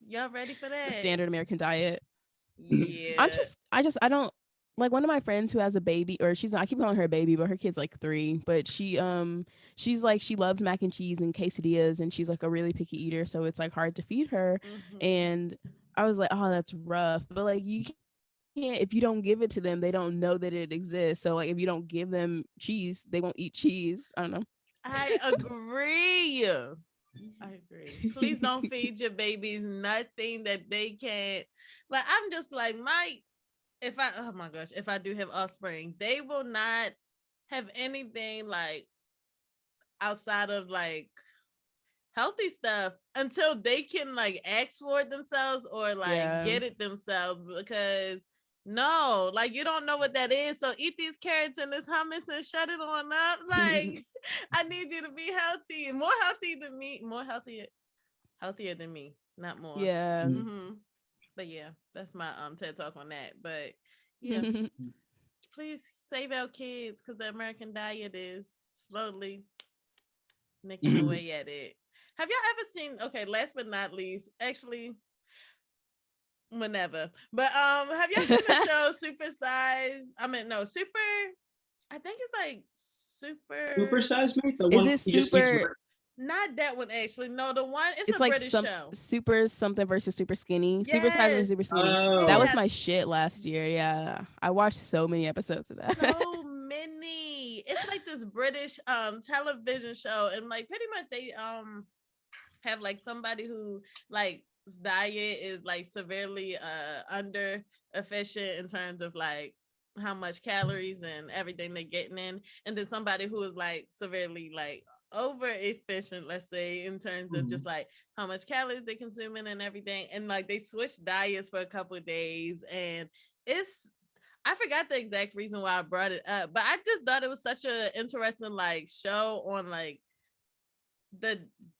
Y'all ready for that? The standard American diet. Yeah. I don't like one of my friends who has a baby, or I keep calling her a baby, but her kid's like 3. But she's like, she loves mac and cheese and quesadillas, and she's like a really picky eater, so it's like hard to feed her. And I was like, oh, that's rough. But like, you can't, if you don't give it to them, they don't know that it exists. So like, if you don't give them cheese, they won't eat cheese. I don't know. I agree. I agree. Please don't feed your babies nothing that they can't. Like, I'm just like, if I do have offspring, they will not have anything like outside of like healthy stuff until they can like ask for it themselves or like get it themselves, because no, like, you don't know what that is. So eat these carrots and this hummus and shut it on up. Like, I need you to be healthy, more healthy than me, healthier than me, not more. Yeah. But yeah, that's my TED talk on that. But yeah, please save our kids, because the American diet is slowly nicking away at it. Have y'all ever seen? Okay, last but not least, actually, whenever. But have y'all seen the show Super Size? I mean, no, Super. I think it's like Super Size Me. The is one it Super? Not that one, actually. No, the one. It's a like British show. Super something versus Super Skinny. Yes. Super Size versus Super Skinny. Oh. That was my shit last year. Yeah, I watched so many episodes of that. So many. It's like this British television show, and like pretty much they have like somebody who like diet is like severely under efficient in terms of like how much calories and everything they're getting in, and then somebody who is like severely like over efficient, let's say, in terms of just like how much calories they consuming and everything, and like they switched diets for a couple of days, and I forgot the exact reason why I brought it up, but I just thought it was such an interesting like show on like the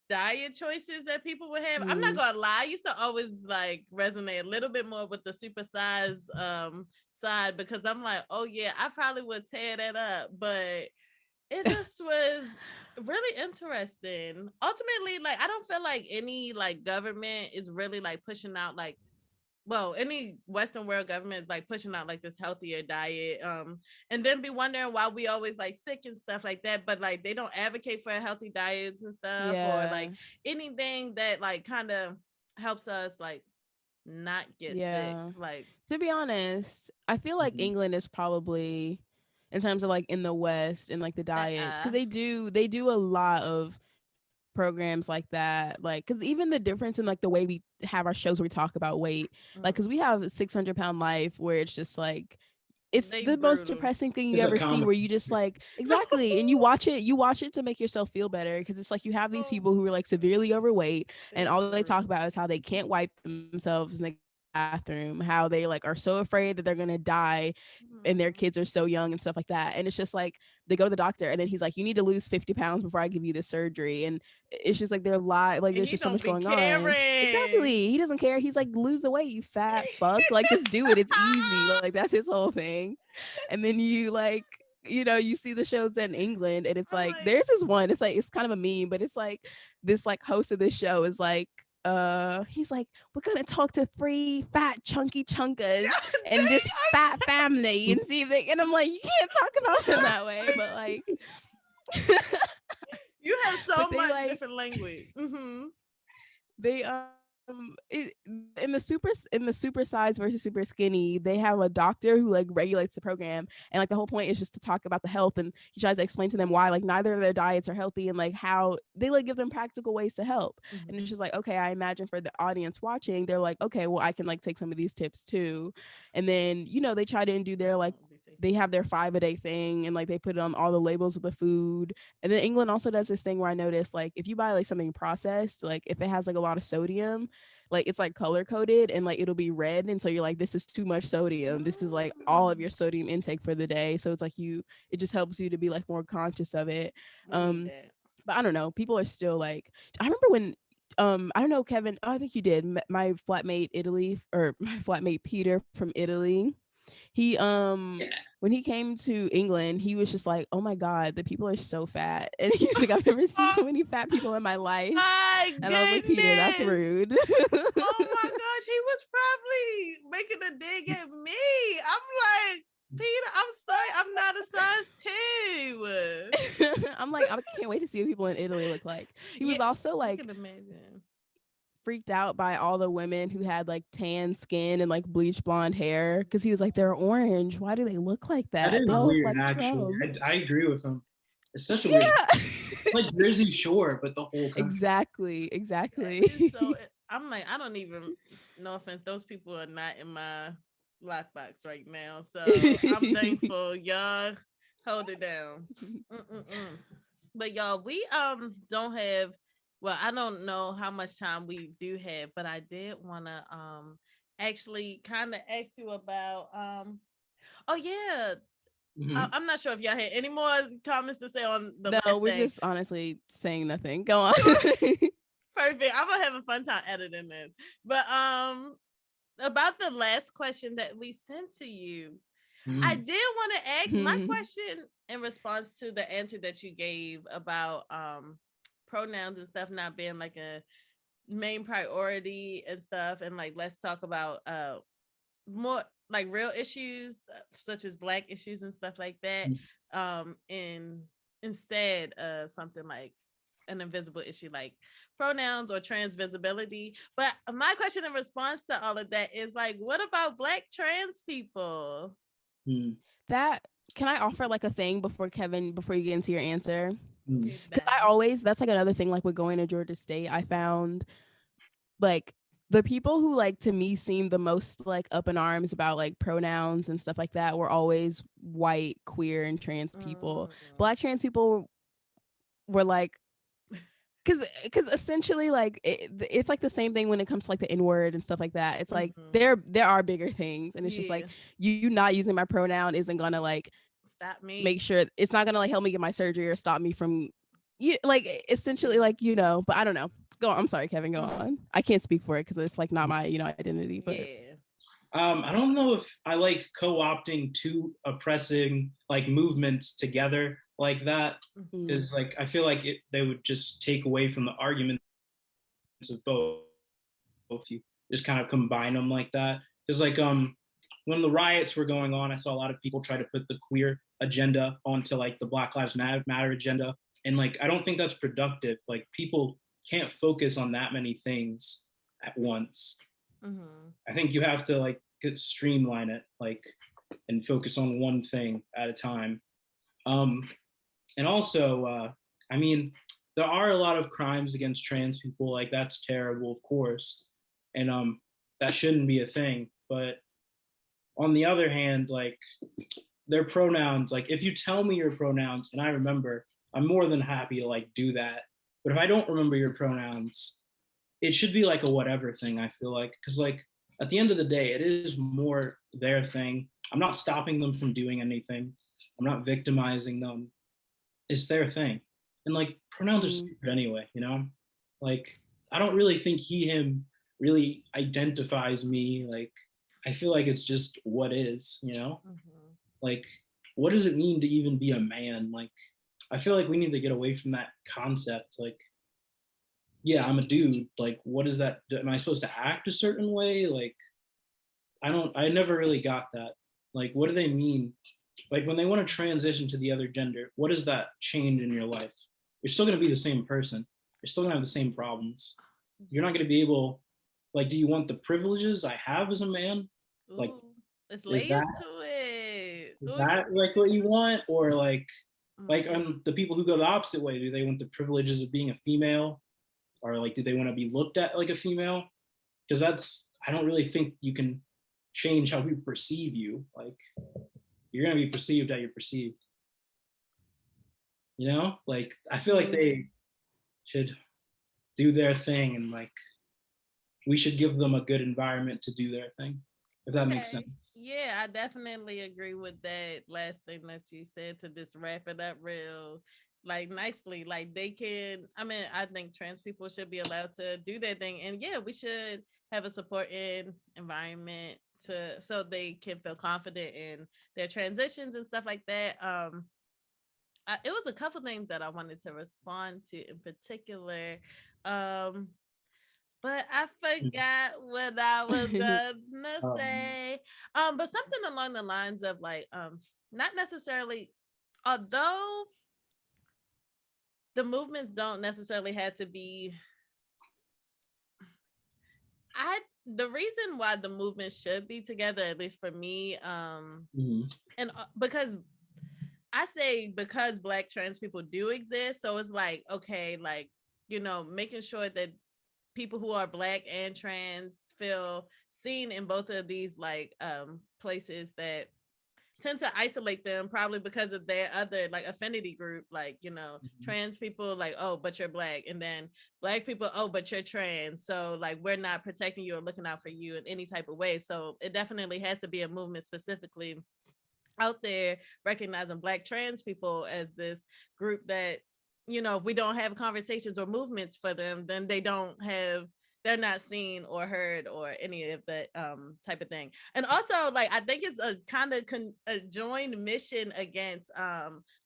diet choices that people would have. I'm not gonna lie, I used to always like resonate a little bit more with the super size side, because I'm like, oh yeah, I probably would tear that up, but it just was really interesting. Ultimately, like, I don't feel like any like government is really like pushing out like, well, any Western world government is like pushing out like this healthier diet, and then be wondering why we always like sick and stuff like that, but like they don't advocate for healthy diets and stuff, or like anything that like kind of helps us like not get sick. Like, to be honest, I feel like England is probably, in terms of like in the West and like the diets, because they do a lot of programs like that, like, because even the difference in like the way we have our shows where we talk about weight, like, because we have 600-pound life, where it's just like, it's the most depressing thing you ever see, where you just like, exactly, and you watch it to make yourself feel better, because it's like you have these people who are like severely overweight, and all they talk about is how they can't wipe themselves in the bathroom, how they like are so afraid that they're gonna die and their kids are so young and stuff like that. And it's just like they go to the doctor, and then he's like, you need to lose 50 pounds before I give you this surgery. And it's just like they're like there's just so much going on. Exactly, he doesn't care. He's like, lose the weight, you fat fuck, like just do it, it's easy. Like that's his whole thing. And then you like, you know, you see the shows in England, and it's like there's this one, it's like, it's kind of a meme, but it's like this like host of this show is like, he's like, we're gonna talk to 3 fat chunky chunkers and this fat family and see if they, and I'm like, you can't talk about them that way, but like you have so much like, different language. They in the super size versus super skinny, they have a doctor who like regulates the program, and like the whole point is just to talk about the health, and he tries to explain to them why like neither of their diets are healthy, and like how they like give them practical ways to help. And it's just like, okay, I imagine for the audience watching, they're like, okay, well, I can like take some of these tips too. And then, you know, they try to do their like they have their 5-a-day thing, and like they put it on all the labels of the food. And then England also does this thing where I noticed, like, if you buy like something processed, like if it has like a lot of sodium, like it's like color coded and like it'll be red, and so you're like, this is too much sodium, this is like all of your sodium intake for the day. So it's like it just helps you to be like more conscious of it. But I don't know, people are still like, I remember when I don't know, Kevin, I think you did, my flatmate Peter from Italy, he when he came to England, he was just like, oh my god, the people are so fat. And he's like, I've never seen so many fat people in my life. And I was like, Peter, that's rude. Oh my gosh, he was probably making a dig at me. I'm like, Peter, I'm sorry, I'm not a size 2. I'm like, I can't wait to see what people in Italy look like. He was also like, I can imagine, freaked out by all the women who had like tan skin and like bleached blonde hair, because he was like, they're orange, why do they look like that? That is they all weird, look like actually. I agree with him. It's such a weird, it's like Jersey Shore, but the whole country. Exactly. So I'm like, I don't even, no offense, those people are not in my lockbox right now, so I'm thankful. Y'all hold it down. But y'all, we don't have, well, I don't know how much time we do have, but I did want to actually kind of ask you about oh yeah, I'm not sure if y'all had any more comments to say on the no, we're thing. just honestly saying nothing. Go on. Perfect. I'm gonna have a fun time editing this. But about the last question that we sent to you, I did want to ask my question in response to the answer that you gave about pronouns and stuff not being like a main priority and stuff, and like, let's talk about more like real issues such as Black issues and stuff like that, and instead of something like an invisible issue like pronouns or trans visibility. But my question in response to all of that is like, what about Black trans people? That, can I offer like a thing before you get into your answer? Because that's like another thing, like with going to Georgia State, I found like the people who like to me seemed the most like up in arms about like pronouns and stuff like that were always white, queer, and trans people. Black trans people were like, because essentially like it's like the same thing when it comes to like the N-word and stuff like that. It's like there are bigger things, and it's just like, you not using my pronoun isn't gonna like stop me, make sure it's not gonna like help me get my surgery or stop me from like essentially like, you know. But I don't know, go on. I'm sorry, Kevin, go on. I can't speak for it because it's like not my, you know, identity. But I don't know if I like co-opting two oppressing like movements together like that, because like I feel like they would just take away from the arguments of both if you just kind of combine them like that. Because like when the riots were going on, I saw a lot of people try to put the queer agenda onto like the Black Lives Matter agenda, and like I don't think that's productive. Like people can't focus on that many things at once. I think you have to like streamline it, like, and focus on one thing at a time. And also, I mean, there are a lot of crimes against trans people. Like that's terrible, of course, and that shouldn't be a thing. But on the other hand, like their pronouns, like if you tell me your pronouns and I remember, I'm more than happy to like do that. But if I don't remember your pronouns, it should be like a whatever thing, I feel like, because like at the end of the day, it is more their thing. I'm not stopping them from doing anything. I'm not victimizing them. It's their thing. And like pronouns are stupid anyway, you know? Like I don't really think he, him really identifies me. Like I feel like it's just what is, you know? Like what does it mean to even be a man? Like I feel like we need to get away from that concept. Like, yeah, I'm a dude. Like, what is that? Am I supposed to act a certain way? Like, I never really got that. Like, what do they mean? Like, when they want to transition to the other gender, what does that change in your life? You're still going to be the same person. You're still going to have the same problems. You're not going to be able, like, do you want the privileges I have as a man? Like, it's layers to it. Is that like what you want? Or like the people who go the opposite way, do they want the privileges of being a female? Or like, do they want to be looked at like a female? Because I don't really think you can change how people perceive you. Like, you're going to be perceived how you're perceived. You know, like I feel like they should do their thing, and like we should give them a good environment to do their thing, if that makes sense. Yeah, I definitely agree with that last thing that you said, to just wrap it up real like nicely. Like they can, I mean, I think trans people should be allowed to do their thing, and yeah, we should have a supporting environment to so they can feel confident in their transitions and stuff like that. It was a couple things that I wanted to respond to in particular. But I forgot what I was gonna say. But something along the lines of like, not necessarily, although the movements don't necessarily have to be. The reason why the movement should be together, at least for me, and because I say because Black trans people do exist, so it's like, okay, like, you know, making sure that people who are Black and trans feel seen in both of these like places that tend to isolate them, probably because of their other like affinity group, like, you know, trans people like, oh, but you're Black, and then Black people, oh, but you're trans, so like we're not protecting you or looking out for you in any type of way. So it definitely has to be a movement specifically out there recognizing Black trans people as this group that, you know, if we don't have conversations or movements for them, then they're not seen or heard or any of that type of thing. And also, like, I think it's a kind of a joined mission against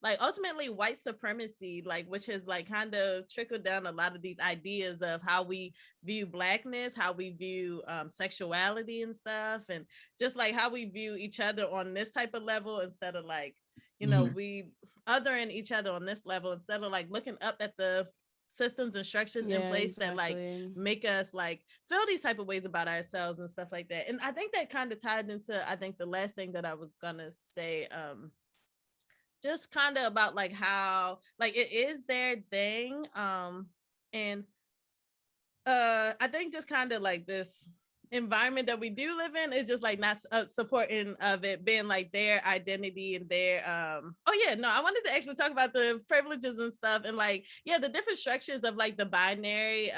like ultimately white supremacy, like, which has like kind of trickled down a lot of these ideas of how we view Blackness, how we view sexuality and stuff, and just like how we view each other on this type of level instead of like, you know, we othering each other on this level instead of like looking up at the systems and structures in place that like make us like feel these type of ways about ourselves and stuff like that. And I think that kind of tied into, I think, the last thing that I was gonna say, just kind of about like how like it is their thing, and I think just kind of like this environment that we do live in is just like not supporting of it being like their identity and their oh yeah, no, I wanted to actually talk about the privileges and stuff, and like, yeah, the different structures of like the binary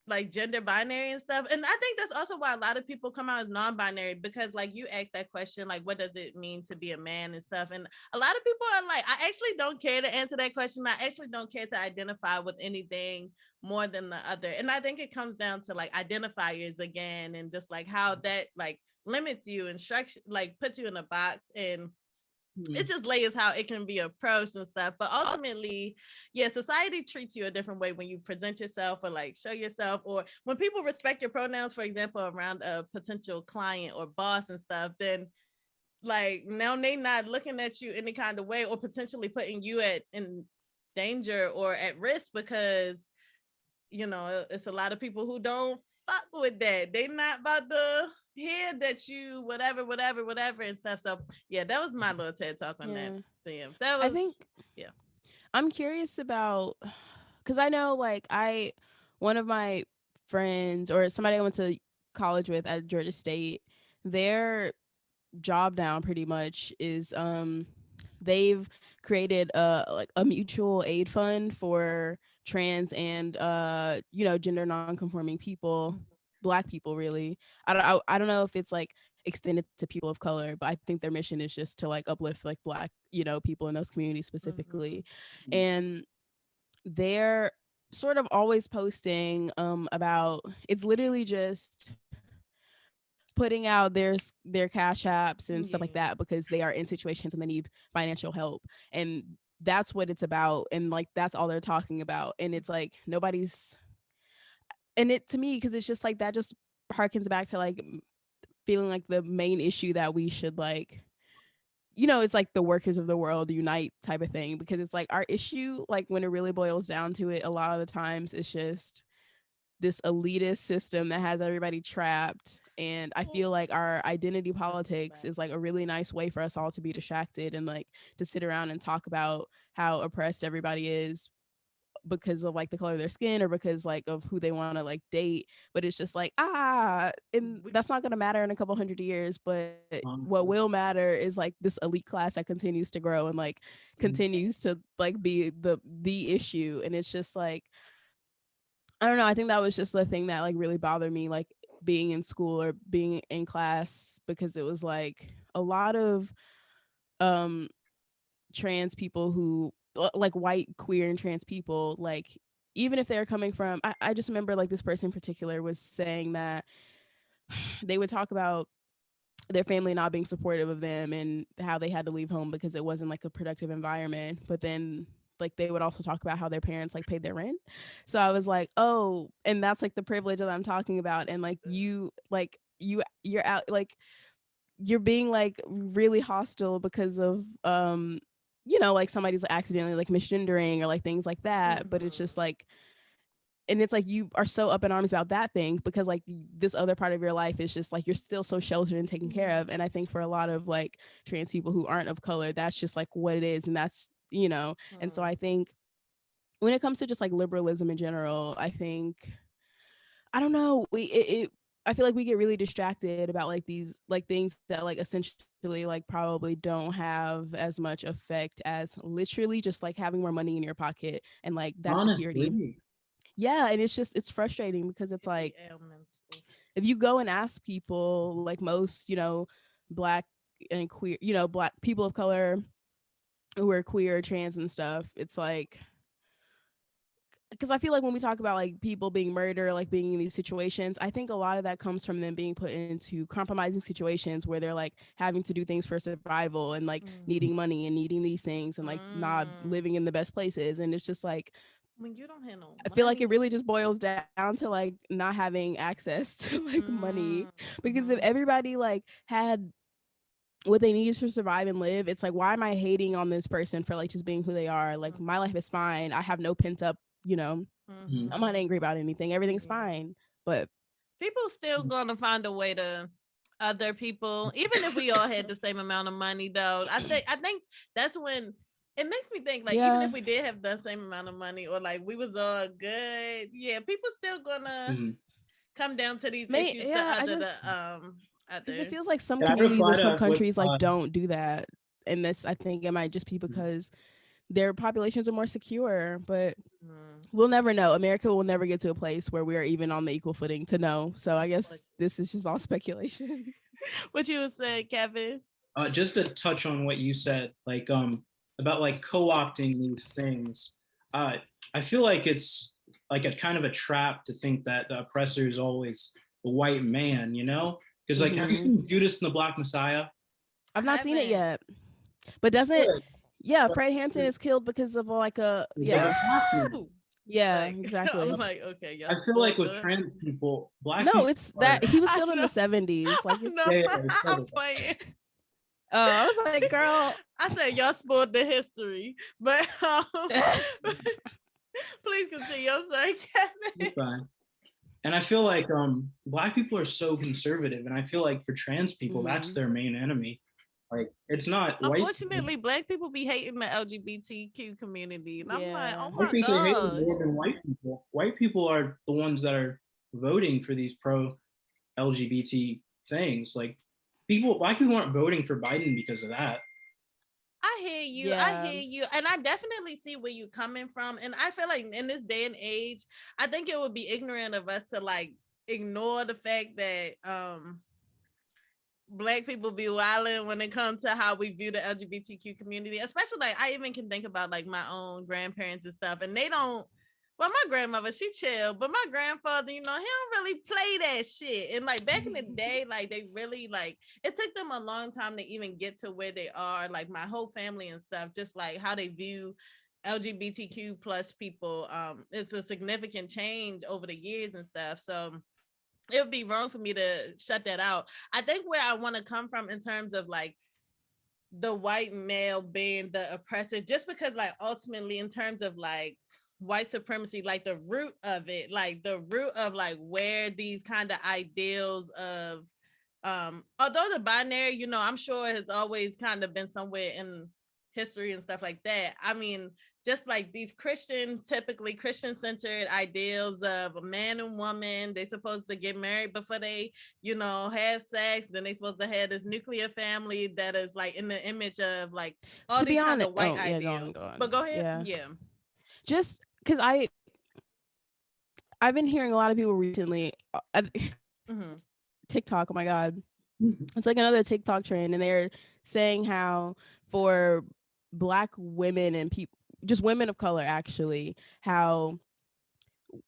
like gender binary and stuff. And I think that's also why a lot of people come out as non-binary, because like you asked that question, like what does it mean to be a man and stuff, and a lot of people are like, I actually don't care to answer that question. I actually don't care to identify with anything more than the other. And I think it comes down to like identifiers again, and just like how that like limits you and structure, like puts you in a box, and it's just layers how it can be approached and stuff. But ultimately, yeah, society treats you a different way when you present yourself or like show yourself, or when people respect your pronouns, for example, around a potential client or boss and stuff, then like now they not looking at you any kind of way or potentially putting you in danger or at risk, because, you know, it's a lot of people who don't fuck with that. They not about to hear that you whatever and stuff. So yeah, that was my little TED talk on that thing. That was, I think, yeah. I'm curious about, because I know like one of my friends or somebody I went to college with at Georgia State, their job now pretty much is they've created a mutual aid fund for trans and you know, gender non-conforming people, Black people, really. I don't know if it's like extended to people of color, but I think their mission is just to like uplift like Black, you know, people in those communities specifically. And they're sort of always posting about, it's literally just putting out their cash apps and stuff like that, because they are in situations and they need financial help, and that's what it's about, and like that's all they're talking about. And it's like nobody's, and it to me, because it's just like that just harkens back to like feeling like the main issue that we should like, you know, it's like the workers of the world unite type of thing, because it's like our issue, like when it really boils down to it, a lot of the times it's just this elitist system that has everybody trapped. And I feel like our identity politics is like a really nice way for us all to be distracted and like to sit around and talk about how oppressed everybody is because of like the color of their skin or because like of who they want to like date, but it's just like and that's not going to matter in a couple hundred years, but what will matter is like this elite class that continues to grow and like continues to like be the issue. And it's just like, I don't know, I think that was just the thing that like really bothered me, like being in school or being in class, because it was like a lot of trans people who like white queer and trans people, like even if they're coming from, I just remember like this person in particular was saying that they would talk about their family not being supportive of them and how they had to leave home because it wasn't like a productive environment, but then like they would also talk about how their parents like paid their rent. So I was like, oh, and that's like the privilege that I'm talking about. And like you're out, like you're being like really hostile because of like somebody's accidentally like misgendering or like things like that. But it's just like, and it's like you are so up in arms about that thing because like this other part of your life is just like you're still so sheltered and taken care of. And I think for a lot of like trans people who aren't of color, that's just like what it is. And that's, and so I think when it comes to just like liberalism in general, I think, I don't know, I feel like we get really distracted about like these like things that like essentially like probably don't have as much effect as literally just like having more money in your pocket and like that security. Yeah, and it's frustrating because it's like if you go and ask people, like most, black and queer, black people of color who are queer, trans and stuff, it's like, because I feel like when we talk about like people being murdered, like being in these situations, I think a lot of that comes from them being put into compromising situations where they're like having to do things for survival and like needing money and needing these things and like not living in the best places. And it's just like, when you don't handle money, I feel like it really just boils down to like not having access to like money, because if everybody like had what they need to survive and live, it's like, why am I hating on this person for like just being who they are? Like my life is fine. I have no pent up, I'm not angry about anything. Everything's fine. But people still gonna find a way to other people, even if we all had the same amount of money though. I think that's when it makes me think, like, even if we did have the same amount of money or like we was all good, people still gonna come down to these issues because it feels like some communities or some countries like don't do that. And this, I think it might just be because their populations are more secure, but we'll never know. America will never get to a place where we are even on the equal footing to know. So I guess this is just all speculation. What you would say, Kevin? Just to touch on what you said, like about like co-opting these things. I feel like it's like a kind of a trap to think that the oppressor is always the white man, Because like, have you seen Judas and the Black Messiah? I've not seen it yet, but doesn't. Yeah, Fred Hampton is killed because of like exactly. I'm like, okay, I feel like with trans people, black no, people it's that he was killed in the 70s. Like, I'm playing. I was like, girl, I said y'all spoiled the history, but please continue. I'm sorry, Kevin. It's fine. And I feel like black people are so conservative, and I feel like for trans people, that's their main enemy. Like, it's not. Unfortunately, black people be hating the LGBTQ community, and I'm like, oh my god. People hate it more than white people. White people are the ones that are voting for these pro LGBT things. Like, black people aren't voting for Biden because of that. I hear you. I hear you. And I definitely see where you're coming from. And I feel like in this day and age, I think it would be ignorant of us to like ignore the fact that black people be wilding when it comes to how we view the LGBTQ community, especially like I even can think about like my own grandparents and stuff, and they don't. Well, my grandmother, she chill, but my grandfather, he don't really play that shit. And like back in the day, like they really like it took them a long time to even get to where they are. Like my whole family and stuff, just like how they view LGBTQ plus people. It's a significant change over the years and stuff. So it would be wrong for me to shut that out. I think where I want to come from in terms of like the white male being the oppressor, just because like ultimately in terms of like white supremacy, like the root of it, like the root of like where these kind of ideals of although the binary, I'm sure has always kind of been somewhere in history and stuff like that. I mean, just like these typically Christian centered ideals of a man and woman. They supposed to get married before they, have sex. Then they supposed to have this nuclear family that is like in the image of like all these kind of white ideals. Go on. But go ahead. Yeah. Just because I've been hearing a lot of people recently, TikTok, oh my God. It's like another TikTok trend, and they're saying how for Black women and people, just women of color actually, how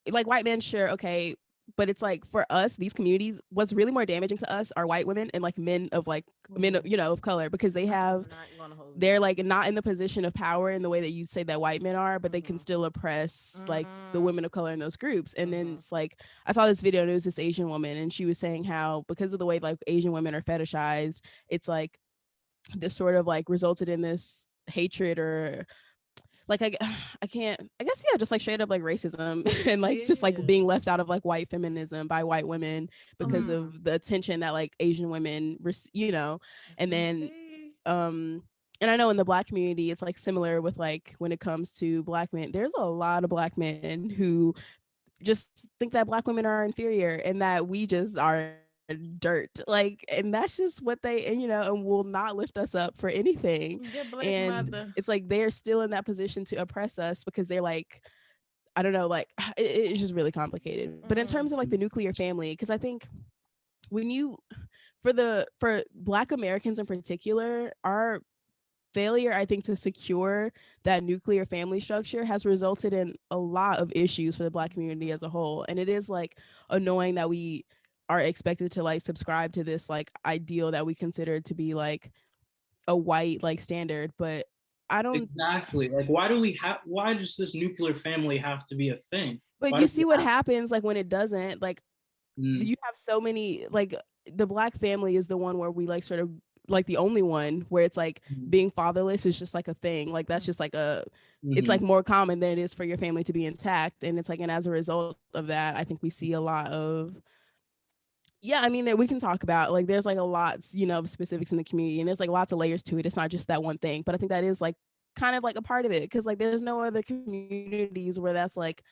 like white men, sure, okay, but it's like for us, these communities, what's really more damaging to us are white women and like men of of color, because they're like not in the position of power in the way that you say that white men are, but they can still oppress like the women of color in those groups. And then it's like, I saw this video and it was this Asian woman, and she was saying how because of the way like Asian women are fetishized, it's like this sort of like resulted in this hatred or like I guess just like straight up like racism and like just like being left out of like white feminism by white women because of the attention that like Asian women and then and I know in the Black community it's like similar with like when it comes to Black men, there's a lot of Black men who just think that Black women are inferior and that we just are dirt, like, and that's just what they and will not lift us up for anything. And it's like they're still in that position to oppress us because they're like, I don't know, like it's just really complicated. But in terms of like the nuclear family, because I think when you for Black Americans in particular, our failure, I think, to secure that nuclear family structure has resulted in a lot of issues for the Black community as a whole. And it is like annoying that we are expected to like subscribe to this like ideal that we consider to be like a white like standard, but I don't exactly like why does this nuclear family have to be a thing? But you see what happens like when it doesn't, like you have so many, like the Black family is the one where we like sort of like the only one where it's like being fatherless is just like a thing, like that's just like it's like more common than it is for your family to be intact. And it's like, and as a result of that, I think we see a lot of I mean, that we can talk about, like, there's like a lot, of specifics in the community, and there's like lots of layers to it. It's not just that one thing, but I think that is like kind of like a part of it, because like there's no other communities where that's like,